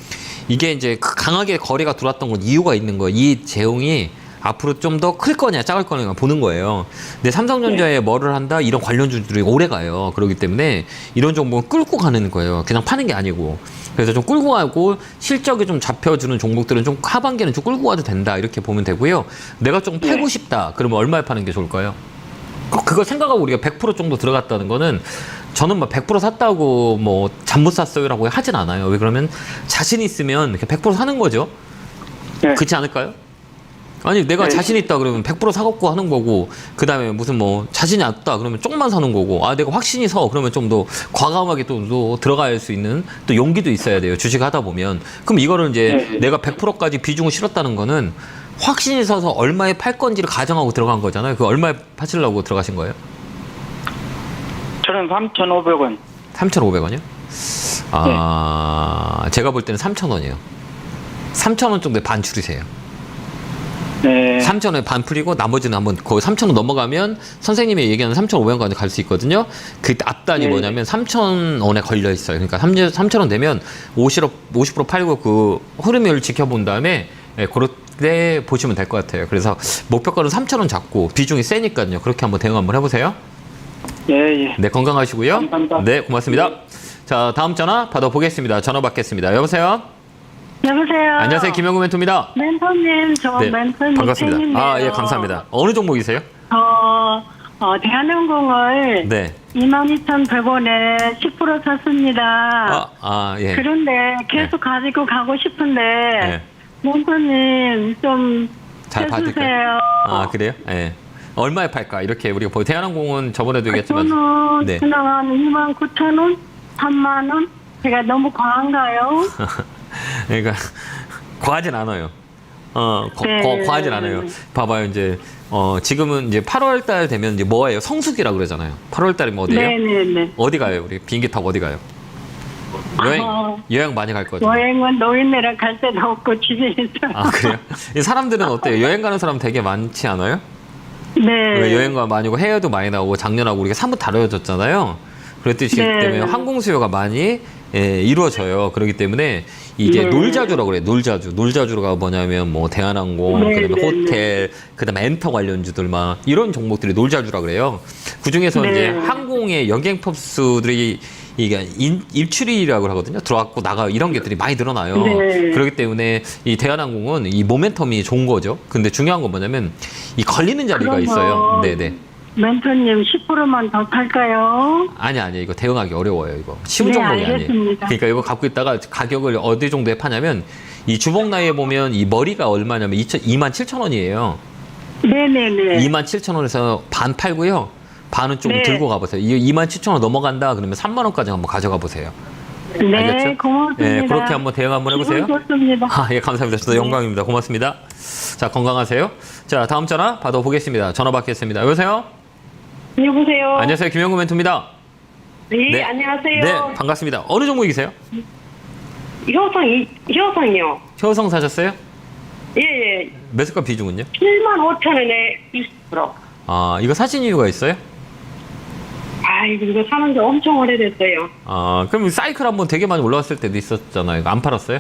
Speaker 1: 이게 이제 강하게 거래가 들어왔던 건 이유가 있는 거예요. 이 제형이 앞으로 좀 더 클 거냐 작을 거냐 보는 거예요. 근데 삼성전자에 뭐를 한다 이런 관련주들이 오래 가요. 그렇기 때문에 이런 종목은 끌고 가는 거예요. 그냥 파는 게 아니고. 그래서 좀 끌고 가고 실적이 좀 잡혀주는 종목들은 좀 하반기에는 좀 끌고 가도 된다 이렇게 보면 되고요. 내가 좀 팔고 싶다 그러면 얼마에 파는 게 좋을까요? 그거 생각하고 우리가 100% 정도 들어갔다는 거는 저는 뭐 100% 샀다고 뭐 잠 못 샀어요라고 하진 않아요. 왜 그러면 자신 있으면 이렇게 100% 사는 거죠.
Speaker 7: 네.
Speaker 1: 그렇지 않을까요? 아니 내가
Speaker 7: 네.
Speaker 1: 자신 있다 그러면 100% 사갖고 하는 거고 그 다음에 무슨 뭐 자신이 없다 그러면 조금만 사는 거고 아 내가 확신이 서 그러면 좀 더 과감하게 또 들어갈 수 있는 또 용기도 있어야 돼요. 주식 하다 보면 그럼 이거를 이제
Speaker 7: 네.
Speaker 1: 내가 100%까지 비중을 실었다는 거는 확신이 서서 얼마에 팔 건지를 가정하고 들어간 거잖아요. 그 얼마에 파시려고 들어가신 거예요?
Speaker 7: 저는 3,500원.
Speaker 1: 3,500원이요? 아 제가 볼 때는 3,000원이에요. 3,000원 정도에 반 줄이세요.
Speaker 7: 네.
Speaker 1: 3,000원에 반 풀리고 나머지는 한번 거의 3,000원 넘어가면 선생님이 얘기하는 3,500원까지 갈 수 있거든요. 그 앞단이
Speaker 7: 네.
Speaker 1: 뭐냐면 3,000원에 걸려 있어요. 그러니까 3,000원 되면 50% 팔고 그 흐름을 지켜본 다음에 그때 보시면 될 것 같아요. 그래서 목표가는 3,000원 잡고 비중이 세니까요. 그렇게 한번 대응 한번 해보세요.
Speaker 7: 예, 예.
Speaker 1: 네, 건강하시고요.
Speaker 7: 감사합니다.
Speaker 1: 네, 고맙습니다. 자, 다음 전화 받아보겠습니다. 전화 받겠습니다. 여보세요?
Speaker 3: 여보세요.
Speaker 1: 안녕하세요. 김영구 멘토입니다.
Speaker 3: 멘토님, 저
Speaker 1: 네,
Speaker 3: 멘토님
Speaker 1: 반갑습니다.
Speaker 3: 팬인데요.
Speaker 1: 아, 예, 감사합니다. 어느 종목이세요?
Speaker 3: 대한항공을
Speaker 1: 네.
Speaker 3: 22,100원에 10% 샀습니다.
Speaker 1: 예.
Speaker 3: 그런데 계속 가지고 가고 싶은데
Speaker 1: 네.
Speaker 3: 멘토님 좀
Speaker 1: 잘 봐줄까요?
Speaker 3: 해주세요.
Speaker 1: 아, 그래요? 예. 얼마에 팔까? 이렇게 우리가 대한항공은 저번에도 얘기했지만.
Speaker 3: 저는
Speaker 1: 네.
Speaker 3: 그냥 한 29,000원, 3만원? 제가 너무 과한가요?
Speaker 1: 그러니까 과하진 않아요.
Speaker 3: 네.
Speaker 1: 과하진 않아요. 봐봐요, 이제 지금은 이제 8월 달 되면 이제 뭐예요? 성수기라 그러잖아요. 8월 달이면 어디예요?
Speaker 3: 네네네.
Speaker 1: 어디 가요? 우리 비행기 타고 어디 가요? 여행 많이 갈 거죠.
Speaker 3: 여행은 노인네랑 갈 데도 없고 집에 있어요.
Speaker 1: 아, 그래요? 이 사람들은 어때요? 여행 가는 사람 되게 많지 않아요?
Speaker 3: 네.
Speaker 1: 왜 여행가 많이 오고 해외도 많이 나오고 작년하고 우리가 사뭇 다뤄졌잖아요. 그랬듯이
Speaker 3: 네.
Speaker 1: 때문에 항공 수요가 많이 이루어져요. 그렇기 때문에 이제
Speaker 3: 네.
Speaker 1: 놀자주라고 그래요. 놀자주가 뭐냐면 뭐 대한항공,
Speaker 3: 네,
Speaker 1: 그다음에
Speaker 3: 네,
Speaker 1: 호텔, 그다음에 엔터 관련주들 막 이런 종목들이 놀자주라 그래요. 그 중에서
Speaker 3: 네.
Speaker 1: 이제 항공의 여객법수들이 이게 일출이라고 하거든요. 들어왔고 나가 이런 것들이 많이 늘어나요.
Speaker 3: 네.
Speaker 1: 그렇기 때문에 이 대한항공은 이 모멘텀이 좋은 거죠. 근데 중요한 건 뭐냐면 이 걸리는 자리가
Speaker 3: 그러면
Speaker 1: 있어요. 네네.
Speaker 3: 멘토님 10%만 더 팔까요?
Speaker 1: 아니 이거 대응하기 어려워요. 이거 쉬운
Speaker 3: 네,
Speaker 1: 종목이 아니에요.
Speaker 3: 알겠습니다.
Speaker 1: 그러니까 이거 갖고 있다가 가격을 어디 정도에 파냐면 이 주봉 나이에 보면 이 머리가 얼마냐면 27,000원이에요.
Speaker 3: 네네네.
Speaker 1: 27,000원에서 반 팔고요. 반은 좀
Speaker 3: 네.
Speaker 1: 들고 가보세요. 이 27,000원 넘어간다 그러면 3만 원까지 한번 가져가 보세요.
Speaker 3: 네,
Speaker 1: 알겠죠?
Speaker 3: 고맙습니다.
Speaker 1: 네, 그렇게 한번 대응 한번 해보세요.
Speaker 3: 기분 좋습니다.
Speaker 1: 아, 예, 감사합니다. 저도 영광입니다. 고맙습니다. 자, 건강하세요. 자, 다음 전화 받아보겠습니다. 전화 받겠습니다. 여보세요?
Speaker 2: 여보세요.
Speaker 1: 안녕하세요. 김영구 멘토입니다.
Speaker 2: 네, 안녕하세요.
Speaker 1: 네, 반갑습니다. 어느 종목이세요?
Speaker 2: 효성이요.
Speaker 1: 효성 사셨어요?
Speaker 2: 예.
Speaker 1: 매수가 비중은요?
Speaker 2: 75,000원에 20%.
Speaker 1: 아, 이거 사신 이유가 있어요?
Speaker 2: 이거 사는 지 엄청 오래됐어요.
Speaker 1: 아, 그럼 사이클 한번 되게 많이 올라왔을 때도 있었잖아요. 이거 안 팔았어요?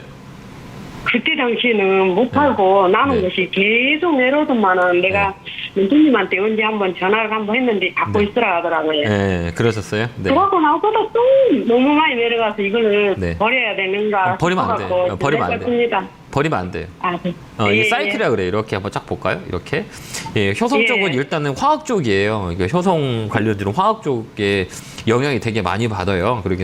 Speaker 2: 그때 당시에는 못 팔고 나는
Speaker 1: 네.
Speaker 2: 것이 계속 내려오더만은 내가 mento님한테 언제 한번 전화를 한번 했는데 갖고
Speaker 1: 네.
Speaker 2: 있으라 하더라고요.
Speaker 1: 네, 그러셨어요? 네.
Speaker 2: 그러고 나서도 또 너무 많이 내려가서 이거를
Speaker 1: 네.
Speaker 2: 버려야 되는가
Speaker 1: 버리면 안 돼요.
Speaker 2: 싶어갖고
Speaker 1: 버리면 안 돼요.
Speaker 2: 내렸습니다.
Speaker 1: 버리면 안 돼요.
Speaker 2: 네.
Speaker 1: 이게
Speaker 2: 예,
Speaker 1: 사이클이라 그래요. 이렇게 한번 쫙 볼까요? 이렇게. 예, 효성
Speaker 2: 예.
Speaker 1: 쪽은 일단은 화학 쪽이에요. 이게 효성 관련주는 화학 쪽에 영향이 되게 많이 받아요. 그렇게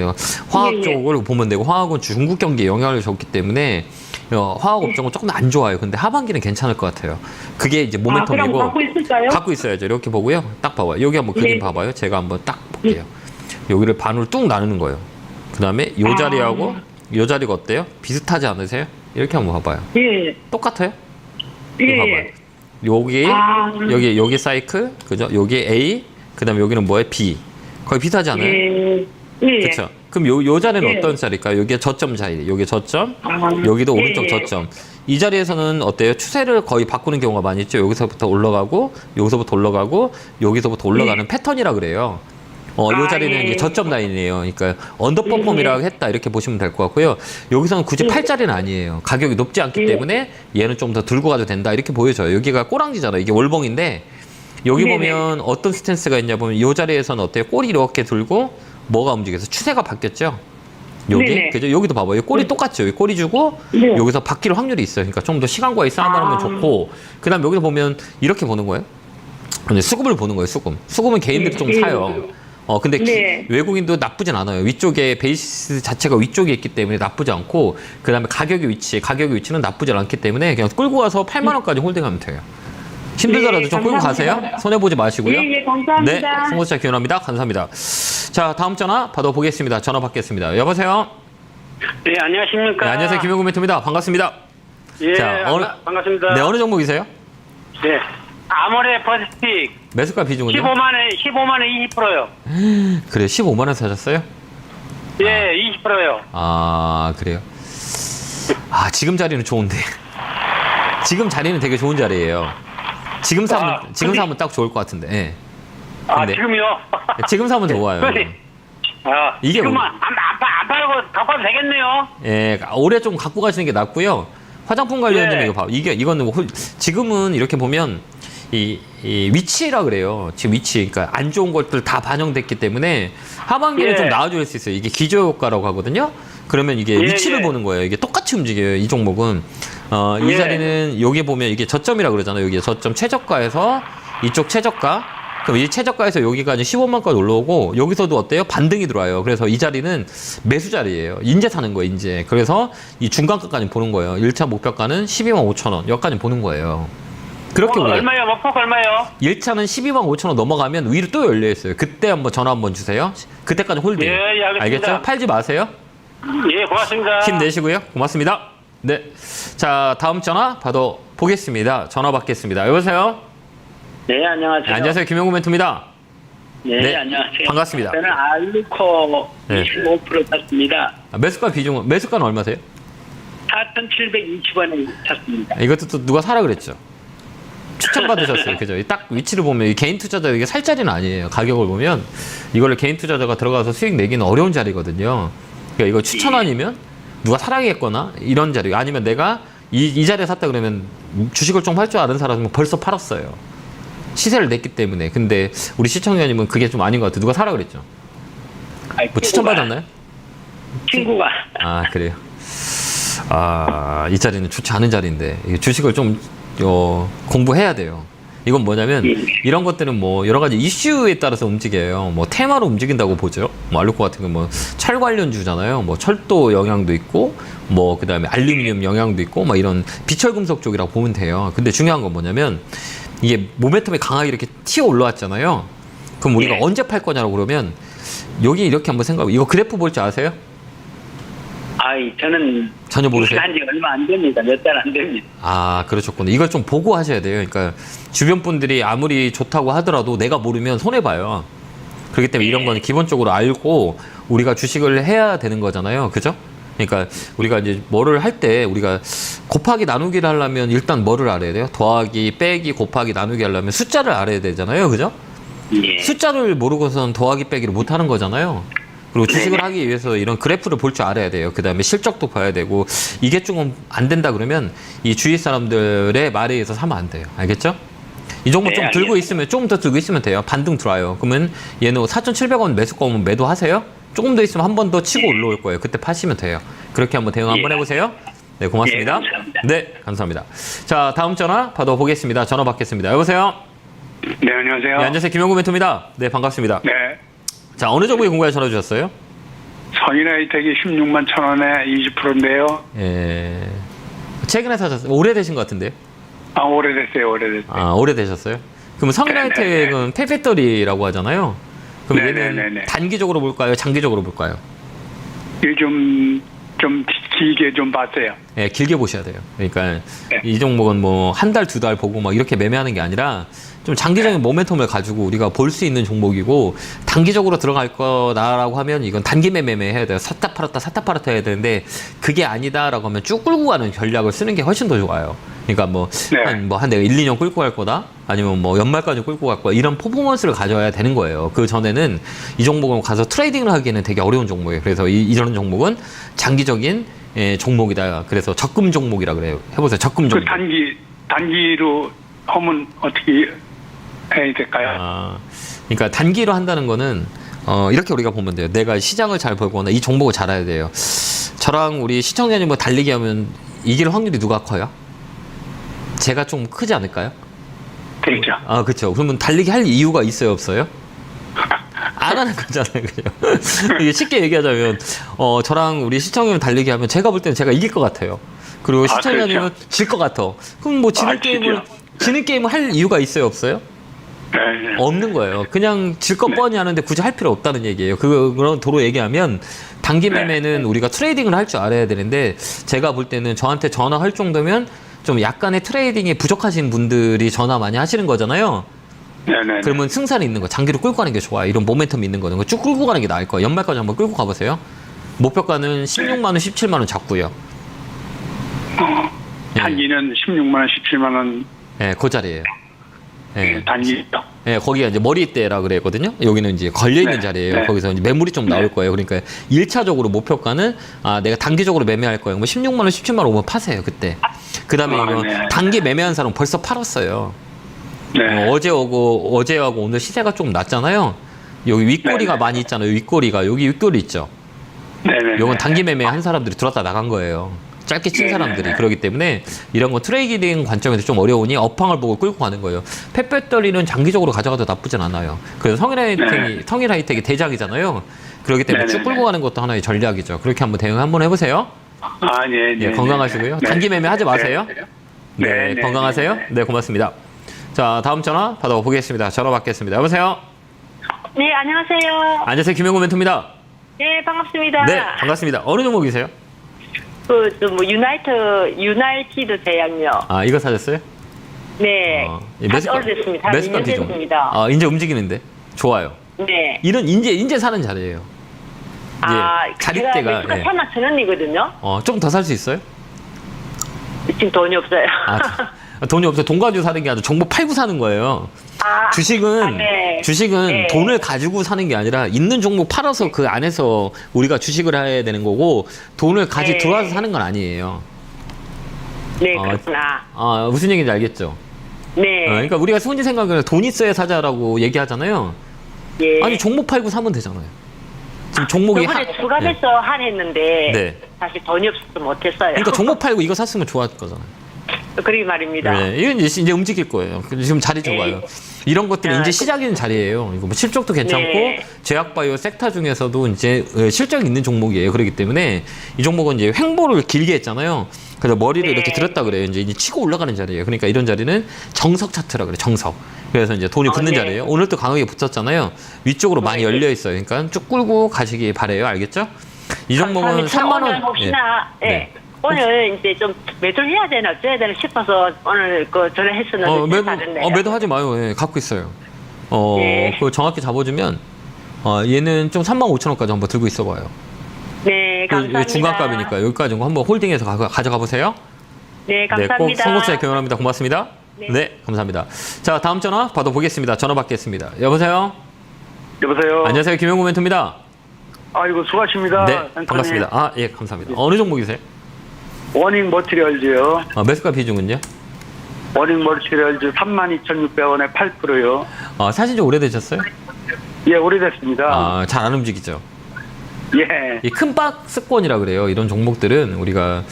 Speaker 1: 화학
Speaker 2: 예, 예.
Speaker 1: 쪽을 보면 되고 화학은 중국 경기에 영향을 줬기 때문에 화학 업종은 조금 안 좋아요. 근데 하반기는 괜찮을 것 같아요. 그게 이제
Speaker 2: 그럼
Speaker 1: 모멘텀이고
Speaker 2: 갖고 있을까요?
Speaker 1: 갖고 있어야죠. 이렇게 보고요. 딱 봐봐요. 여기 한번 그림
Speaker 2: 네.
Speaker 1: 봐봐요. 제가 한번 딱 볼게요. 여기를 반으로 뚝 나누는 거예요. 그 다음에 요 자리하고 요 자리가 어때요? 비슷하지 않으세요? 이렇게 한번 봐봐요.
Speaker 2: 예.
Speaker 1: 똑같아요? 이거
Speaker 2: 예.
Speaker 1: 봐봐요. 여기
Speaker 2: 아.
Speaker 1: 여기 사이클, 그죠? 여기 A, 그다음에 여기는 뭐예요? B. 거의 비슷하지 않아요?
Speaker 2: 예. 예.
Speaker 1: 그렇죠. 그럼 요 자리는
Speaker 2: 예.
Speaker 1: 어떤 자리일까요? 여기가 저점 자리, 여기 저점,
Speaker 2: 아.
Speaker 1: 여기도
Speaker 2: 예.
Speaker 1: 오른쪽 저점. 이 자리에서는 어때요? 추세를 거의 바꾸는 경우가 많이 있죠. 여기서부터 올라가고, 여기서부터 올라가고, 여기서부터 올라가는 패턴이라 그래요. 요
Speaker 2: 아,
Speaker 1: 자리는
Speaker 2: 예.
Speaker 1: 이제 저점 라인이에요. 그러니까 언더퍼폼이라고 했다 이렇게 보시면 될 것 같고요. 여기서는 굳이 팔자리는 아니에요. 가격이 높지 않기 때문에 얘는 좀 더 들고 가도 된다 이렇게 보여져요. 여기가 꼬랑지잖아요. 이게 월봉인데 여기
Speaker 2: 네네.
Speaker 1: 보면 어떤 스탠스가 있냐 보면 이 자리에서는 어때요? 꼬리 이렇게 들고 뭐가 움직여서 추세가 바뀌었죠. 여기
Speaker 2: 네네.
Speaker 1: 그죠? 여기도 봐봐요. 꼬리 똑같죠. 여기 꼬리 주고
Speaker 2: 네.
Speaker 1: 여기서 바뀔 확률이 있어요. 그러니까 좀 더 시간과 싸움하면 좋고 그다음 여기서 보면 이렇게 보는 거예요. 근데 수급을 보는 거예요. 수급은 개인들이 좀 사요. 근데
Speaker 2: 네.
Speaker 1: 외국인도 나쁘진 않아요. 위쪽에 베이스 자체가 위쪽에 있기 때문에 나쁘지 않고 그다음에 가격의 위치는 나쁘지 않기 때문에 그냥 끌고 가서 8만 원까지 홀딩하면 돼요. 힘들더라도
Speaker 2: 네,
Speaker 1: 좀 끌고 가세요.
Speaker 2: 감사합니다.
Speaker 1: 손해 보지 마시고요.
Speaker 2: 예, 감사합니다.
Speaker 1: 네, 송고차 기원합니다. 감사합니다. 자, 다음 전화 받아보겠습니다. 전화 받겠습니다. 여보세요.
Speaker 8: 네, 안녕하십니까.
Speaker 1: 네, 안녕하세요. 김영구 멘토입니다. 반갑습니다.
Speaker 8: 예,
Speaker 1: 자,
Speaker 8: 반갑습니다.
Speaker 1: 네, 어느 종목이세요?
Speaker 8: 네. 아모레 퍼스픽
Speaker 1: 매수가 비중은요?
Speaker 8: 15만에 20%요.
Speaker 1: 그래, 15만 원 사셨어요?
Speaker 8: 예, 20%요.
Speaker 1: 아, 그래요. 아, 지금 자리는 좋은데. 지금 자리는 되게 좋은 자리예요. 지금 사면 딱 좋을 것 같은데. 예.
Speaker 8: 아,
Speaker 1: 근데
Speaker 8: 지금요?
Speaker 1: 지금 사면 좋아요. 이게
Speaker 8: 지금은
Speaker 1: 뭐-
Speaker 8: 안 팔고 갖고 와도 되겠네요.
Speaker 1: 예, 올해 좀 갖고 가시는 게 낫고요. 화장품 관련된
Speaker 8: 네.
Speaker 1: 이거 봐. 이거는 지금은 이렇게 보면 이 위치라 그래요. 지금 위치, 그러니까 안 좋은 것들 다 반영됐기 때문에 하반기는
Speaker 8: 예.
Speaker 1: 좀 나아질 수 있어요. 이게 기저 효과라고 하거든요. 그러면 이게
Speaker 8: 예,
Speaker 1: 위치를
Speaker 8: 예.
Speaker 1: 보는 거예요. 이게 똑같이 움직여요. 이 종목은 이
Speaker 8: 예.
Speaker 1: 자리는 여기 보면 이게 저점이라 그러잖아요. 여기 저점 최저가에서 이쪽 최저가. 그럼 이 최저가에서 여기가 이제 15만까지 올라오고 여기서도 어때요? 반등이 들어와요. 그래서 이 자리는 매수 자리예요. 인제 사는 거예요, 인제. 그래서 이 중간가까지 보는 거예요. 1차 목표가는 12만 5천 원. 여기까지 보는 거예요. 그렇게 우리가
Speaker 8: 얼마요? 목표 얼마요?
Speaker 1: 1차는 12만 5천 원 넘어가면 위로 또 열려 있어요. 그때 한번 전화 한번 주세요. 그때까지 홀딩.
Speaker 8: 예, 예, 알겠습니다.
Speaker 1: 알겠죠? 팔지 마세요.
Speaker 8: 예, 고맙습니다.
Speaker 1: 힘내시고요. 고맙습니다. 네. 자, 다음 전화 받아 보겠습니다. 전화 받겠습니다. 여보세요?
Speaker 6: 네, 안녕하세요.
Speaker 1: 네, 안녕하세요. 김영구 멘토입니다.
Speaker 6: 네, 안녕하세요.
Speaker 1: 반갑습니다.
Speaker 6: 저는 알루코
Speaker 1: 네.
Speaker 6: 25% 샀습니다.
Speaker 1: 매수가 비중은, 매수가는 얼마세요?
Speaker 6: 4,720원에 샀습니다.
Speaker 1: 이것도 또 누가 사라 그랬죠? 추천받으셨어요. 그죠? 딱 위치를 보면 이 개인 투자자 이게 살 자리는 아니에요. 가격을 보면 이거를 개인 투자자가 들어가서 수익 내기는 어려운 자리거든요. 그러니까 이거 추천 아니면 누가 사라겠거나 이런 자리 아니면 내가 이 자리에 샀다 그러면 주식을 좀 할 줄 아는 사람은 벌써 팔았어요. 시세를 냈기 때문에. 근데 우리 시청자님은 그게 좀 아닌 것 같아요. 누가 사라 그랬죠? 뭐 추천받았나요?
Speaker 6: 친구가.
Speaker 1: 아, 그래요. 아, 이 자리는 좋지 않은 자리인데 이게 주식을 좀 공부해야 돼요. 이건 뭐냐면 이런 것들은 뭐 여러 가지 이슈에 따라서 움직여요. 뭐 테마로 움직인다고 보죠. 뭐 알루코 같은 건 뭐 철 관련주잖아요. 뭐 철도 영향도 있고 뭐 그다음에 알루미늄 영향도 있고 뭐 이런 비철금속 쪽이라고 보면 돼요. 근데 중요한 건 뭐냐면 이게 모멘텀이 강하게 이렇게 튀어 올라왔잖아요. 그럼 우리가 언제 팔 거냐고 그러면 여기 이렇게 한번 생각해. 이거 그래프 볼 줄 아세요?
Speaker 6: 저는
Speaker 1: 전혀 모르세요?
Speaker 6: 한지 얼마 안 됩니다. 몇 달 안 됩니다.
Speaker 1: 아, 그러셨구나. 이걸 좀 보고 하셔야 돼요. 그러니까 주변 분들이 아무리 좋다고 하더라도 내가 모르면 손해봐요. 그렇기 때문에 이런 거는 기본적으로 알고 우리가 주식을 해야 되는 거잖아요. 그죠? 그러니까 우리가 이제 뭐를 할 때 우리가 곱하기 나누기를 하려면 일단 뭐를 알아야 돼요? 더하기, 빼기, 곱하기, 나누기 하려면 숫자를 알아야 되잖아요. 그죠?
Speaker 6: 예.
Speaker 1: 숫자를 모르고선 더하기, 빼기를 못 하는 거잖아요. 그리고 주식을 하기 위해서 이런 그래프를 볼 줄 알아야 돼요. 그 다음에 실적도 봐야 되고 이게 조금 안 된다 그러면 이 주위 사람들의 말에 의해서 사면 안 돼요. 알겠죠? 이 종목 좀 들고 있으면 조금 더 들고 있으면 돼요. 반등 들어와요. 그러면 얘는 4,700원 매수가 오면 매도하세요. 조금 더 있으면 한 번 더 치고 올라올 거예요. 그때 파시면 돼요. 그렇게 한번 대응 한번 해보세요. 네, 고맙습니다.
Speaker 6: 감사합니다.
Speaker 1: 네, 감사합니다. 자, 다음 전화 받아보겠습니다. 전화 받겠습니다. 여보세요?
Speaker 8: 네, 안녕하세요.
Speaker 1: 네, 안녕하세요. 김영구 멘토입니다. 네, 반갑습니다.
Speaker 8: 네.
Speaker 1: 자, 어느 종목에 공부해 전화 주셨어요?
Speaker 8: 선인아이텍이 16만 1,000원에 20%인데요.
Speaker 1: 예. 최근에 사셨어요? 오래되신 것 같은데요?
Speaker 8: 아, 오래됐어요.
Speaker 1: 아, 오래되셨어요? 그럼 성인아이텍은 폐배터리라고 하잖아요. 그럼
Speaker 8: 네네네네.
Speaker 1: 얘는 단기적으로 볼까요? 장기적으로 볼까요?
Speaker 8: 요즘 좀 길게 좀 봤어요.
Speaker 1: 예, 길게 보셔야 돼요. 그러니까
Speaker 8: 네.
Speaker 1: 이 종목은 뭐 한 달, 두 달 보고 막 이렇게 매매하는 게 아니라 좀 장기적인 모멘텀을 가지고 우리가 볼 수 있는 종목이고 단기적으로 들어갈 거다라고 하면 이건 단기 매매 해야 돼요. 샀다 팔았다 해야 되는데 그게 아니다라고 하면 쭉 끌고 가는 전략을 쓰는 게 훨씬 더 좋아요. 그러니까 뭐 한 내가 1, 2년 끌고 갈 거다 아니면 뭐 연말까지 끌고 갈 거야 이런 퍼포먼스를 가져야 되는 거예요. 그 전에는 이 종목은 가서 트레이딩을 하기에는 되게 어려운 종목이에요. 그래서 이런 종목은 장기적인 종목이다. 그래서 적금 종목이라 그래요. 해보세요. 적금
Speaker 8: 그
Speaker 1: 종목.
Speaker 8: 단기로 하면 어떻게 해야 될까요?
Speaker 1: 아, 그러니까 단기로 한다는 거는 이렇게 우리가 보면 돼요. 내가 시장을 잘 보거나 이 종목을 잘 알아야 돼요. 저랑 우리 시청자님 뭐 달리기 하면 이길 확률이 누가 커요? 제가 좀 크지 않을까요?
Speaker 8: 그렇죠.
Speaker 1: 아, 그렇죠. 그러면 달리기 할 이유가 있어요, 없어요? 안 하는 거잖아요, 그죠? 이게 쉽게 얘기하자면 저랑 우리 시청자님 달리기 하면 제가 볼 때는 제가 이길 것 같아요. 그리고 시청자님은
Speaker 8: 그렇죠.
Speaker 1: 질 것 같아. 그럼 뭐 지는 게임을 할 이유가 있어요, 없어요?
Speaker 8: 네.
Speaker 1: 없는 거예요. 그냥 질 것 뻔히 하는데 굳이 할 필요 없다는 얘기예요. 그런 도로 얘기하면 단기 매매는 우리가 트레이딩을 할 줄 알아야 되는데 제가 볼 때는 저한테 전화할 정도면 좀 약간의 트레이딩이 부족하신 분들이 전화 많이 하시는 거잖아요.
Speaker 8: 네네.
Speaker 1: 그러면 승산이 있는 거, 장기로 끌고 가는 게 좋아요. 이런 모멘텀이 있는 거는 쭉 끌고 가는 게 나을 거예요. 연말까지 한번 끌고 가보세요. 목표가는 16만 원, 17만 원 잡고요.
Speaker 8: 단기는 16만 원, 17만 원
Speaker 1: 예, 그 자리예요. 예.
Speaker 8: 단기죠.
Speaker 1: 예, 거기가 이제 머리대라 그랬거든요. 여기는 이제 걸려있는
Speaker 8: 네,
Speaker 1: 자리예요.
Speaker 8: 네.
Speaker 1: 거기서 이제 매물이 좀 나올 거예요. 그러니까 1차적으로 목표가는 내가 단기적으로 매매할 거예요. 뭐 16만 원, 17만 원 오면 파세요, 그때. 그 다음에
Speaker 8: 네.
Speaker 1: 단기 매매한 사람은 벌써 팔았어요.
Speaker 8: 네.
Speaker 1: 어제하고 오늘 시세가 좀 낮잖아요. 여기 윗꼬리가
Speaker 8: 네, 네.
Speaker 1: 많이 있잖아요. 윗꼬리가. 여기 윗꼬리 있죠.
Speaker 8: 네네.
Speaker 1: 요건 단기 매매 한 사람들이 들었다 나간 거예요. 짧게 친
Speaker 8: 네,
Speaker 1: 사람들이.
Speaker 8: 네.
Speaker 1: 그렇기 때문에 이런 건 트레이딩 관점에서 좀 어려우니 업황을 보고 끌고 가는 거예요. 펫배터리는 장기적으로 가져가도 나쁘진 않아요. 그래서 성일 하이텍이 대작이잖아요. 그렇기 때문에
Speaker 8: 네,
Speaker 1: 쭉
Speaker 8: 네,
Speaker 1: 끌고 가는 것도 하나의 전략이죠. 그렇게 한번 대응 한번 해보세요.
Speaker 8: 네, 네.
Speaker 1: 예, 건강하시고요.
Speaker 8: 네.
Speaker 1: 단기 매매 하지 마세요.
Speaker 8: 네,
Speaker 1: 네,
Speaker 8: 네,
Speaker 1: 건강하세요.
Speaker 8: 네,
Speaker 1: 네, 고맙습니다. 자, 다음 전화 받아보겠습니다. 전화 받겠습니다. 여보세요?
Speaker 5: 네, 안녕하세요.
Speaker 1: 안녕하세요. 김영구 멘토입니다.
Speaker 5: 네, 반갑습니다.
Speaker 1: 네, 반갑습니다. 어느 종목이세요?
Speaker 5: 유나이티드 제약요.
Speaker 1: 아, 이거 사셨어요?
Speaker 5: 네. 아주
Speaker 1: 매수가-
Speaker 5: 오래됐습니다. 한
Speaker 1: 매수가
Speaker 5: 2년
Speaker 1: 비중.
Speaker 5: 됐습니다.
Speaker 1: 아, 이제 움직이는데. 좋아요.
Speaker 5: 네.
Speaker 1: 이런 인제 사는 자리예요. 자릿대가
Speaker 5: 제가 31,000원이거든요.
Speaker 1: 좀 더 살 수 있어요?
Speaker 5: 지금 돈이 없어요.
Speaker 1: 돈이 없어요. 돈 가지고 사는 게 아니라 종목 팔고 사는 거예요. 주식은
Speaker 5: 네. 네.
Speaker 1: 돈을 가지고 사는 게 아니라 있는 종목 팔아서 그 안에서 우리가 주식을 해야 되는 거고 돈을
Speaker 5: 네.
Speaker 1: 들어와서 사는 건 아니에요.
Speaker 5: 네, 그렇구나.
Speaker 1: 무슨 얘기인지 알겠죠?
Speaker 5: 네.
Speaker 1: 그러니까 우리가 손이 생각을 돈 있어야 사자라고 얘기하잖아요.
Speaker 5: 예.
Speaker 1: 아니 종목 팔고 사면 되잖아요. 지금 종목이
Speaker 5: 저번에 추가돼서 할인했는데
Speaker 1: 네.
Speaker 5: 사실 돈이 없어서 못했어요.
Speaker 1: 그러니까 종목 팔고 이거 샀으면 좋았을 거잖아요.
Speaker 5: 그러게 말입니다.
Speaker 1: 네, 이건 이제 움직일 거예요. 지금 자리 좋아요. 이런 것들이 이제 시작인 자리예요. 이거 뭐 실적도 괜찮고
Speaker 5: 네.
Speaker 1: 제약바이오 섹터 중에서도 이제 실적이 있는 종목이에요. 그렇기 때문에 이 종목은 이제 횡보를 길게 했잖아요. 그래서 머리를
Speaker 5: 네.
Speaker 1: 이렇게 들었다 그래요. 이제 치고 올라가는 자리예요. 그러니까 이런 자리는 정석 차트라 그래. 정석. 그래서 이제 돈이 붙는
Speaker 5: 네.
Speaker 1: 자리예요. 오늘 또 강하게 붙었잖아요. 위쪽으로 많이 열려 있어요. 그러니까 쭉 끌고 가시기 바래요. 알겠죠? 이 종목은
Speaker 5: 감사합니다.
Speaker 1: 3만 원.
Speaker 5: 오늘 혹시나
Speaker 1: 네.
Speaker 5: 네. 오늘 이제 좀 매도를 해야 되나 어째야 되나 싶어서 오늘 전화했었는데
Speaker 1: 매도하지 마요. 예, 갖고 있어요.
Speaker 5: 네.
Speaker 1: 그거 정확히 잡아주면 얘는 좀 35,000원까지 한번 들고 있어봐요.
Speaker 5: 네, 감사합니다.
Speaker 1: 중간값이니까 여기까지 한번 홀딩해서 가져가 보세요.
Speaker 5: 네,
Speaker 1: 네, 꼭
Speaker 5: 감사합니다.
Speaker 1: 송곳살 교환합니다. 고맙습니다. 네. 감사합니다. 자, 다음 전화 받아보겠습니다. 전화 받겠습니다. 여보세요?
Speaker 4: 여보세요.
Speaker 1: 안녕하세요. 김영구 멘토입니다.
Speaker 4: 아이고 수고하십니다.
Speaker 1: 네,
Speaker 4: 앵커님.
Speaker 1: 반갑습니다. 예, 감사합니다. 어느 종목이세요?
Speaker 4: 워닝 머티리얼즈요.
Speaker 1: 매수가 비중은요?
Speaker 4: 워닝 머티리얼즈 32,600원에 8%요.
Speaker 1: 사신 지 오래되셨어요?
Speaker 4: 예, 오래됐습니다.
Speaker 1: 잘 안 움직이죠?
Speaker 4: 예.
Speaker 1: 이 큰 박스권이라 그래요. 이런 종목들은 우리가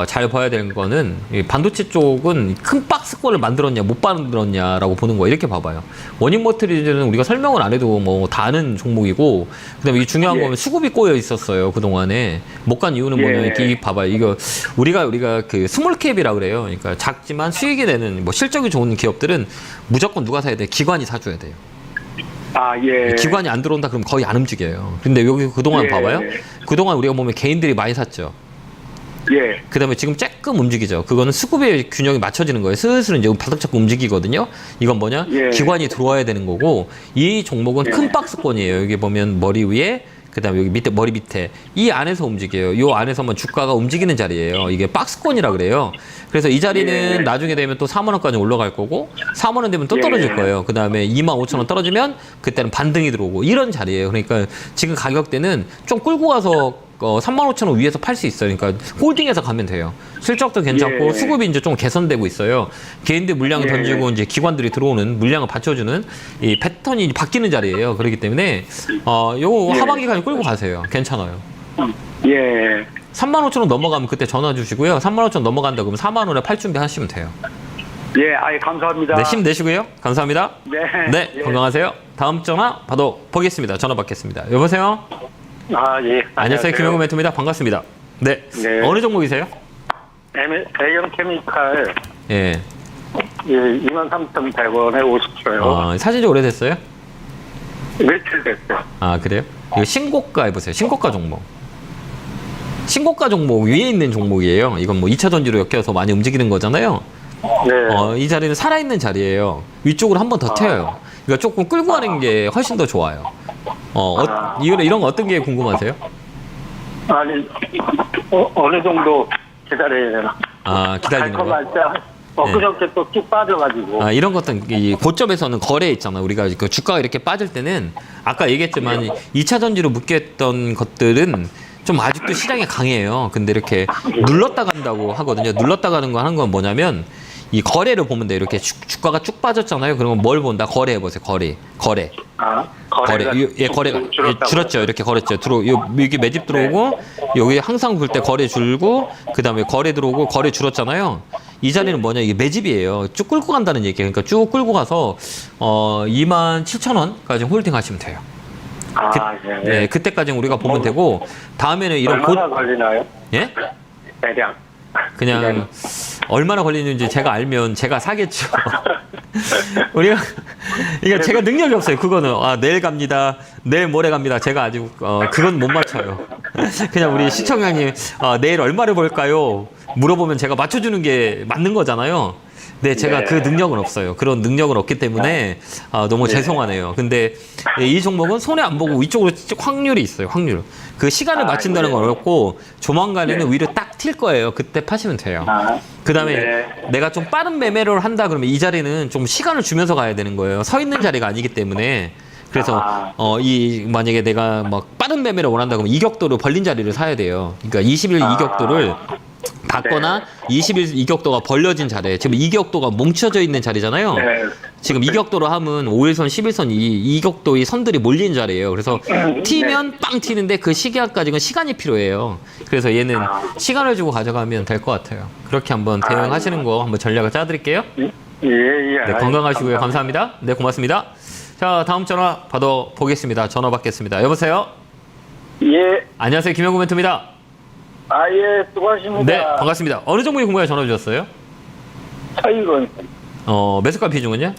Speaker 1: 잘 봐야 되는 거는 이 반도체 쪽은 큰 박스권을 만들었냐 못 만들었냐라고 보는 거예요. 이렇게 봐봐요. 원인 머티리얼은 우리가 설명을 안 해도 뭐 다 아는 종목이고 그다음에 이 중요한 거는 수급이 꼬여 있었어요. 그 동안에 못 간 이유는 뭐냐면 이게 봐봐요. 이거 우리가 그 스몰캡이라 그래요. 그러니까 작지만 수익이 되는 뭐 실적이 좋은 기업들은 무조건 누가 사야 돼? 기관이 사줘야 돼요.
Speaker 4: 아, 예.
Speaker 1: 기관이 안 들어온다 그러면 거의 안 움직여요. 근데 여기 그동안
Speaker 4: 예.
Speaker 1: 봐봐요. 그동안 우리가 보면 개인들이 많이 샀죠.
Speaker 4: 예.
Speaker 1: 그 다음에 지금 조금 움직이죠. 그거는 수급의 균형이 맞춰지는 거예요. 슬슬 이제 바닥 잡고 움직이거든요. 이건 뭐냐?
Speaker 4: 예.
Speaker 1: 기관이 들어와야 되는 거고, 이 종목은 큰 박스권이에요. 여기 보면 머리 위에, 그 다음에 여기 밑에, 머리 밑에. 이 안에서 움직여요. 이 안에서만 주가가 움직이는 자리예요. 이게 박스권이라 그래요. 그래서 이 자리는
Speaker 4: 예.
Speaker 1: 나중에 되면 또 4만 원까지 올라갈 거고, 4만 원 되면 또
Speaker 4: 예.
Speaker 1: 떨어질 거예요. 그 다음에 2만 5천 원 떨어지면 그때는 반등이 들어오고, 이런 자리예요. 그러니까 지금 가격대는 좀 끌고 가서 3만 5천 원 위에서 팔 수 있어요. 그러니까 홀딩해서 가면 돼요. 실적도 괜찮고
Speaker 4: 예.
Speaker 1: 수급이 이제 좀 개선되고 있어요. 개인들 물량을
Speaker 4: 예.
Speaker 1: 던지고 이제 기관들이 들어오는 물량을 받쳐주는 이 패턴이 바뀌는 자리예요. 그렇기 때문에 요거
Speaker 4: 예.
Speaker 1: 하반기까지 끌고 가세요. 괜찮아요.
Speaker 4: 예.
Speaker 1: 3만 5천 원 넘어가면 그때 전화 주시고요. 3만 5천 원 넘어간다 그러면 4만 원에 팔 준비 하시면 돼요.
Speaker 4: 예, 아이, 감사합니다.
Speaker 1: 네, 힘내시고요. 감사합니다.
Speaker 4: 네.
Speaker 1: 네,
Speaker 4: 예.
Speaker 1: 건강하세요. 다음 전화 받아보겠습니다. 전화 받겠습니다. 여보세요?
Speaker 8: 아, 예.
Speaker 1: 안녕하세요. 김영우 멘토입니다. 반갑습니다. 네.
Speaker 8: 네.
Speaker 1: 어느 종목이세요?
Speaker 8: 대형 케미칼
Speaker 1: 예.
Speaker 8: 23,100원에 50초요.
Speaker 1: 사진 좀 오래됐어요?
Speaker 8: 며칠 됐어요.
Speaker 1: 아, 그래요? 이거 신고가 해보세요. 신고가 종목. 신고가 종목 위에 있는 종목이에요. 이건 뭐 2차 전지로 엮여서 많이 움직이는 거잖아요.
Speaker 8: 네.
Speaker 1: 이 자리는 살아있는 자리예요. 위쪽으로 한 번 더 튀어요. 그러니까 조금 끌고 가는 게 훨씬 더 좋아요. 이런 거 어떤 게 궁금하세요?
Speaker 8: 아니, 어느 정도 기다려야 되나?
Speaker 1: 기다리는 거.
Speaker 8: 엊그저께 또 쭉 빠져가지고.
Speaker 1: 이런 것들은 이 고점에서는 거래 있잖아요. 우리가 그 주가가 이렇게 빠질 때는 아까 얘기했지만 2차 전지로 묶였던 것들은 좀 아직도 시장에 강해요. 근데 이렇게 눌렀다 간다고 하거든요. 눌렀다 가는 거 하는 건 뭐냐면 이 거래를 보면 돼요. 이렇게 주가가 쭉 빠졌잖아요. 그러면 뭘 본다? 거래 해보세요. 거래.
Speaker 8: 거래가
Speaker 1: 거래가
Speaker 8: 줄었다고요?
Speaker 1: 줄었죠. 이렇게 거래죠. 여기 매집 들어오고 여기 항상 볼 때 거래 줄고 그 다음에 거래 들어오고 거래 줄었잖아요. 이 자리는 뭐냐? 이게 매집이에요. 쭉 끌고 간다는 얘기예요. 그러니까 쭉 끌고 가서 27,000원까지 홀딩 하시면 돼요. 네, 그때까지는 우리가 보면 되고 다음에는 이런
Speaker 8: 얼마나 걸리나요?
Speaker 1: 예?
Speaker 8: 대략.
Speaker 1: 그냥 얼마나 걸리는지 제가 알면 제가 사겠죠. 우리가 이게 제가 능력이 없어요. 그거는 내일 갑니다. 내일 모레 갑니다. 제가 아직 그건 못 맞춰요. 그냥 우리 시청자님 내일 얼마를 벌까요? 물어보면 제가 맞춰주는 게 맞는 거잖아요. 네, 제가 그 능력은 없어요. 그런 능력은 없기 때문에 너무 죄송하네요. 근데 이 종목은 손해 안 보고 위쪽으로 확률이 있어요. 확률. 그 시간을 맞춘다는 건 어렵고 조만간에는 위로 딱 튈 거예요. 그때 파시면 돼요. 그 다음에 내가 좀 빠른 매매를 한다 그러면 이 자리는 좀 시간을 주면서 가야 되는 거예요. 서 있는 자리가 아니기 때문에. 그래서 만약에 내가 막 빠른 매매를 원한다 그러면 이격도를 벌린 자리를 사야 돼요. 그러니까 20일 이격도를 받거나 20일 이격도가 벌려진 자리에 지금 이격도가 뭉쳐져 있는 자리잖아요. 지금 이격도로 하면 5일선, 11선 이격도의 선들이 몰린 자리예요. 그래서 튀면 빵 튀는데 그 시기까지는 시간이 필요해요. 그래서 얘는 시간을 주고 가져가면 될 것 같아요. 그렇게 한번 대응하시는 거 한번 전략을 짜드릴게요.
Speaker 8: 예.
Speaker 1: 네, 건강하시고요. 감사합니다. 네, 고맙습니다. 자, 다음 전화 받아보겠습니다. 전화 받겠습니다. 여보세요?
Speaker 8: 예.
Speaker 1: 안녕하세요. 김영구 멘토입니다.
Speaker 8: 예. 수고하십니다.
Speaker 1: 네, 반갑습니다. 어느 종목이 궁금해 전화 주셨어요?
Speaker 8: 차이건.
Speaker 1: 매수가 비중은요?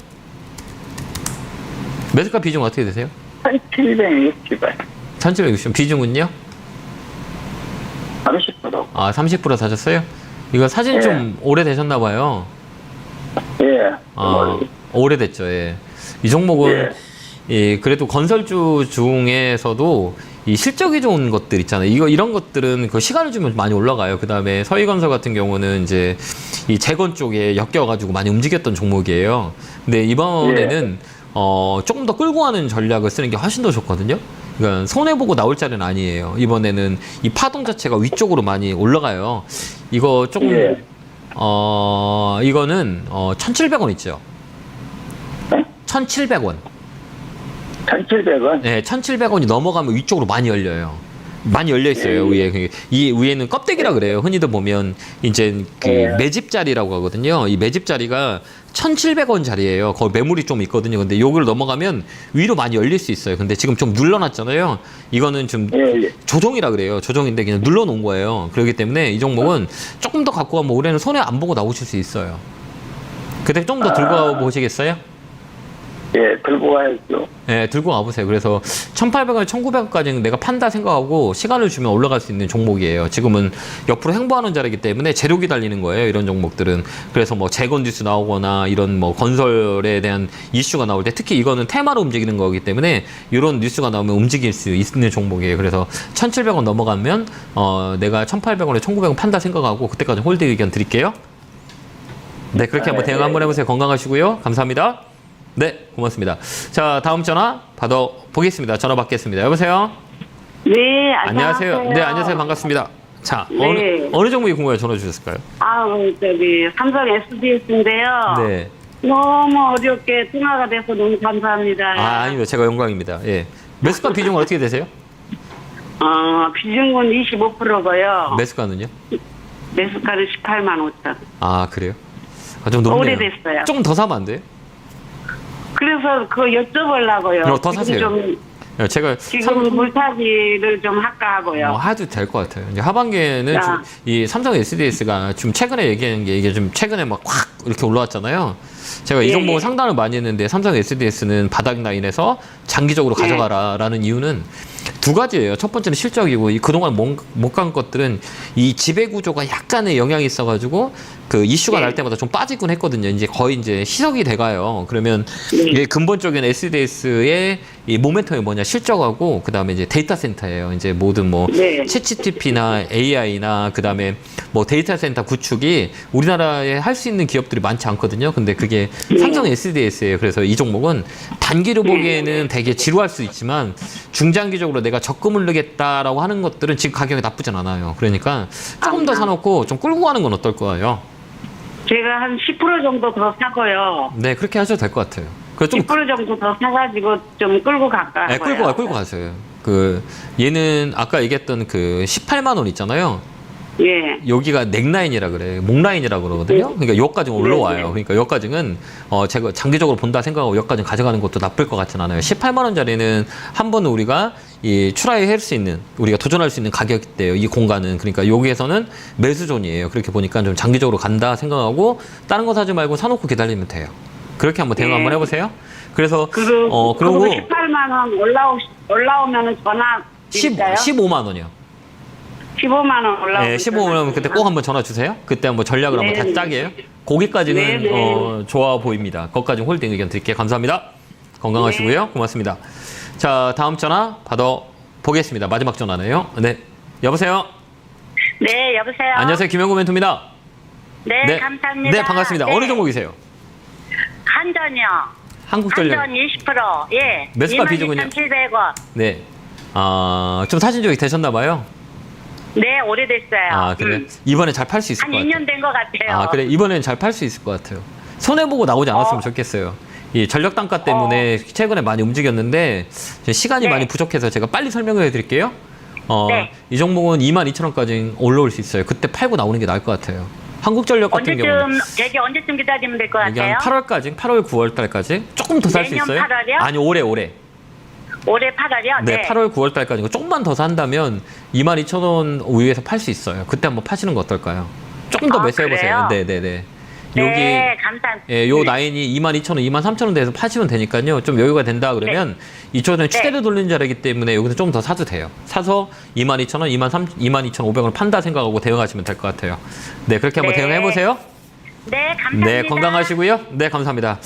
Speaker 1: 매수가 비중 어떻게 되세요?
Speaker 8: 1760원.
Speaker 1: 1760. 비중은요?
Speaker 8: 30%.
Speaker 1: 30% 사셨어요? 이거 사진 좀 오래되셨나 봐요.
Speaker 8: 예.
Speaker 1: 오래됐죠. 예. 이 종목은 그래도 건설주 중에서도 이 실적이 좋은 것들 있잖아요. 이런 것들은 그 시간을 주면 많이 올라가요. 그 다음에 서희건설 같은 경우는 이제 이 재건 쪽에 엮여가지고 많이 움직였던 종목이에요. 근데 이번에는 조금 더 끌고 가는 전략을 쓰는 게 훨씬 더 좋거든요. 그러니까 손해보고 나올 자리는 아니에요. 이번에는 이 파동 자체가 위쪽으로 많이 올라가요. 이거 조금, 이거는 1,700원 있죠. 1,700원.
Speaker 8: 1,700원?
Speaker 1: 네, 1,700원이 넘어가면 위쪽으로 많이 열려요. 많이 열려 있어요. 위에. 이 위에는 껍데기라 그래요. 흔히들 보면 이제 그 매집 자리라고 하거든요. 이 매집 자리가 1,700원 자리예요. 거기 매물이 좀 있거든요. 근데 요걸 넘어가면 위로 많이 열릴 수 있어요. 근데 지금 좀 눌러놨잖아요. 이거는 좀 조정이라 그래요. 조정인데 그냥 눌러놓은 거예요. 그렇기 때문에 이 종목은 조금 더 갖고 가면 올해는 손해 안 보고 나오실 수 있어요. 근데 좀 더 들고 보시겠어요?
Speaker 8: 예, 들고 가야죠.
Speaker 1: 네, 들고 가보세요. 그래서 1,800원, 1,900원까지는 내가 판다 생각하고 시간을 주면 올라갈 수 있는 종목이에요. 지금은 옆으로 행보하는 자리이기 때문에 재료기 달리는 거예요. 이런 종목들은. 그래서 뭐 재건 뉴스 나오거나 이런 뭐 건설에 대한 이슈가 나올 때 특히 이거는 테마로 움직이는 거기 때문에 이런 뉴스가 나오면 움직일 수 있는 종목이에요. 그래서 1,700원 넘어가면 내가 1,800원에 1,900원 판다 생각하고 그때까지 홀딩 의견 드릴게요. 네, 그렇게 한번 대응 한번 해보세요. 건강하시고요. 감사합니다. 네, 고맙습니다. 자, 다음 전화 받아보겠습니다. 전화 받겠습니다. 여보세요?
Speaker 3: 네,
Speaker 1: 안녕하세요. 네, 안녕하세요. 반갑습니다. 자,
Speaker 3: 네.
Speaker 1: 어느 종목이 궁금해 전화 주셨을까요?
Speaker 3: 삼성 SDS인데요.
Speaker 1: 네.
Speaker 3: 너무 어렵게 통화가 돼서 너무 감사합니다.
Speaker 1: 아니요. 제가 영광입니다. 예. 매수가 비중은 어떻게 되세요?
Speaker 3: 비중은 25%고요.
Speaker 1: 매수가는요?
Speaker 3: 매수가는 18만 5천.
Speaker 1: 아, 그래요? 아, 좀 높네요.
Speaker 3: 오래됐어요.
Speaker 1: 조금 더 사면 안 돼요?
Speaker 3: 그래서 그거 여쭤보려고요.
Speaker 1: 더 사세요. 예, 제가
Speaker 3: 지금 물타기를 좀 할까 하고요.
Speaker 1: 해도 될 것 같아요. 이제 하반기에는 이 삼성 SDS가 좀 최근에 얘기한 게 이게 좀 최근에 막 확 이렇게 올라왔잖아요. 제가 이 종목을 상담을 많이 했는데 삼성 SDS는 바닥 라인에서 장기적으로 가져가라라는 이유는 두 가지예요. 첫 번째는 실적이고 그동안 못 간 것들은 이 지배 구조가 약간의 영향이 있어가지고 그 이슈가 날 때마다 좀 빠지곤 했거든요. 이제 거의 이제 희석이 돼가요. 그러면 이게 근본적인 SDS의 이 모멘텀이 뭐냐 실적하고 그 다음에 이제 데이터 센터예요. 이제 모든 뭐 챗GPT나 AI나 그 다음에 뭐 데이터 센터 구축이 우리나라에 할 수 있는 기업들이 많지 않거든요. 근데 그게 삼성 SDS예요. 그래서 이 종목은 단기로 보기에는 되게 지루할 수 있지만 중장기적으로 내가 적금을 넣겠다라고 하는 것들은 지금 가격이 나쁘진 않아요. 그러니까 조금 더 사놓고 좀 끌고 가는 건 어떨 거예요?
Speaker 3: 제가 한 10% 정도 더 사고요.
Speaker 1: 네, 그렇게 하셔도 될 것 같아요. 좀
Speaker 3: 10% 정도 더 사가지고 좀 끌고 갈까
Speaker 1: 네,
Speaker 3: 하고요.
Speaker 1: 끌고 가세요. 얘는 아까 얘기했던 18만 원 있잖아요.
Speaker 3: 예.
Speaker 1: 여기가 넥라인이라 그래. 목라인이라 그러거든요. 그러니까 여기까지 올라와요. 그러니까 여기까지는 제가 장기적으로 본다 생각하고 여기까지 가져가는 것도 나쁠 것 같진 않아요. 18만 원짜리는 한 번은 우리가 이 트라이 할 수 있는 우리가 도전할 수 있는 가격대예요. 이 공간은. 그러니까 여기에서는 매수존이에요. 그렇게 보니까 좀 장기적으로 간다 생각하고 다른 거 사지 말고 사놓고 기다리면 돼요. 그렇게 한번 대응 한번 해보세요. 그래서
Speaker 3: 그리고
Speaker 1: 그리고
Speaker 3: 18만 원 올라오면은 전화 드릴까요?
Speaker 1: 15만 원이요.
Speaker 3: 15만 원 올라오면
Speaker 1: 네, 15만 원 그때 꼭 한번 전화 주세요. 그때 한번 전략을 한번 다시 짜게요. 거기까지는 좋아 보입니다. 거기까지 홀딩 의견 드릴게요. 감사합니다. 건강하시고요. 고맙습니다. 자, 다음 전화 받아보겠습니다. 마지막 전화네요. 네, 여보세요.
Speaker 5: 네, 여보세요.
Speaker 1: 안녕하세요. 김영구 멘토입니다.
Speaker 5: 네, 감사합니다.
Speaker 1: 네, 반갑습니다. 어느 종목이세요?
Speaker 5: 한전이요.
Speaker 1: 한국전력.
Speaker 5: 한전 20%. 예.
Speaker 1: 매수가 비중은요?
Speaker 5: 22,700원.
Speaker 1: 네. 좀 사신 적이 되셨나 봐요.
Speaker 5: 네, 오래됐어요.
Speaker 1: 아, 그래. 이번에 잘 팔 수 있을
Speaker 5: 한
Speaker 1: 것 같아요.
Speaker 5: 2년 된 것 같아요.
Speaker 1: 아, 그래. 이번에는 잘 팔 수 있을 것 같아요. 손해보고 나오지 않았으면 좋겠어요. 이 전력 단가 때문에 최근에 많이 움직였는데 시간이 많이 부족해서 제가 빨리 설명을 해드릴게요. 이 종목은 22,000원까지 올라올 수 있어요. 그때 팔고 나오는 게 나을 것 같아요. 한국전력 같은 경우는
Speaker 5: 되게 언제쯤 기다리면 될 것
Speaker 1: 이게
Speaker 5: 같아요?
Speaker 1: 한 8월까지, 8월, 9월 달까지 조금 더 살 수
Speaker 5: 내년
Speaker 1: 있어요.
Speaker 5: 8월이요?
Speaker 1: 아니, 올해.
Speaker 5: 올해 8월이요?
Speaker 1: 네, 8월, 9월 달까지 조금만 더 산다면 22,000원 위에서 팔 수 있어요. 그때 한번 파시는 거 어떨까요? 조금 더 매수해보세요. 네네네.
Speaker 5: 네, 감사합니다.
Speaker 1: 예, 요 라인이 22,000원, 23,000원 대에서 파시면 되니까요. 좀 여유가 된다 그러면 이쪽은 추세를 돌리는 자리이기 때문에 여기서 좀 더 사도 돼요. 사서 22,000원, 22,500원 판다 생각하고 대응하시면 될 것 같아요. 네, 그렇게 한번 대응해보세요.
Speaker 5: 네, 감사합니다.
Speaker 1: 네, 건강하시고요. 네, 감사합니다.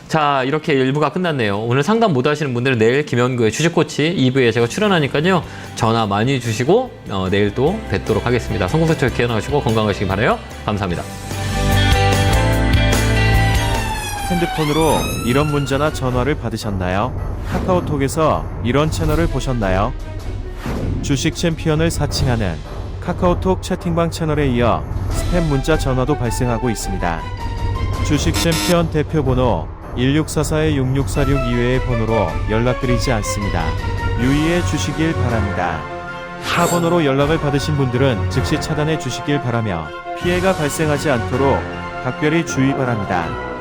Speaker 1: 자, 이렇게 1부가 끝났네요. 오늘 상담 못 하시는 분들은 내일 김현구의 주식코치 2부에 제가 출연하니까요. 전화 많이 주시고 내일 또 뵙도록 하겠습니다. 성공서철 기원하시고 건강하시기 바라요. 감사합니다.
Speaker 9: 핸드폰으로 이런 문자나 전화를 받으셨나요? 카카오톡에서 이런 채널을 보셨나요? 주식 챔피언을 사칭하는 카카오톡 채팅방 채널에 이어 스팸 문자 전화도 발생하고 있습니다. 주식 챔피언 대표번호 1644-6646 이외의 번호로 연락드리지 않습니다. 유의해 주시길 바랍니다. 타 번호로 연락을 받으신 분들은 즉시 차단해 주시길 바라며 피해가 발생하지 않도록 각별히 주의 바랍니다.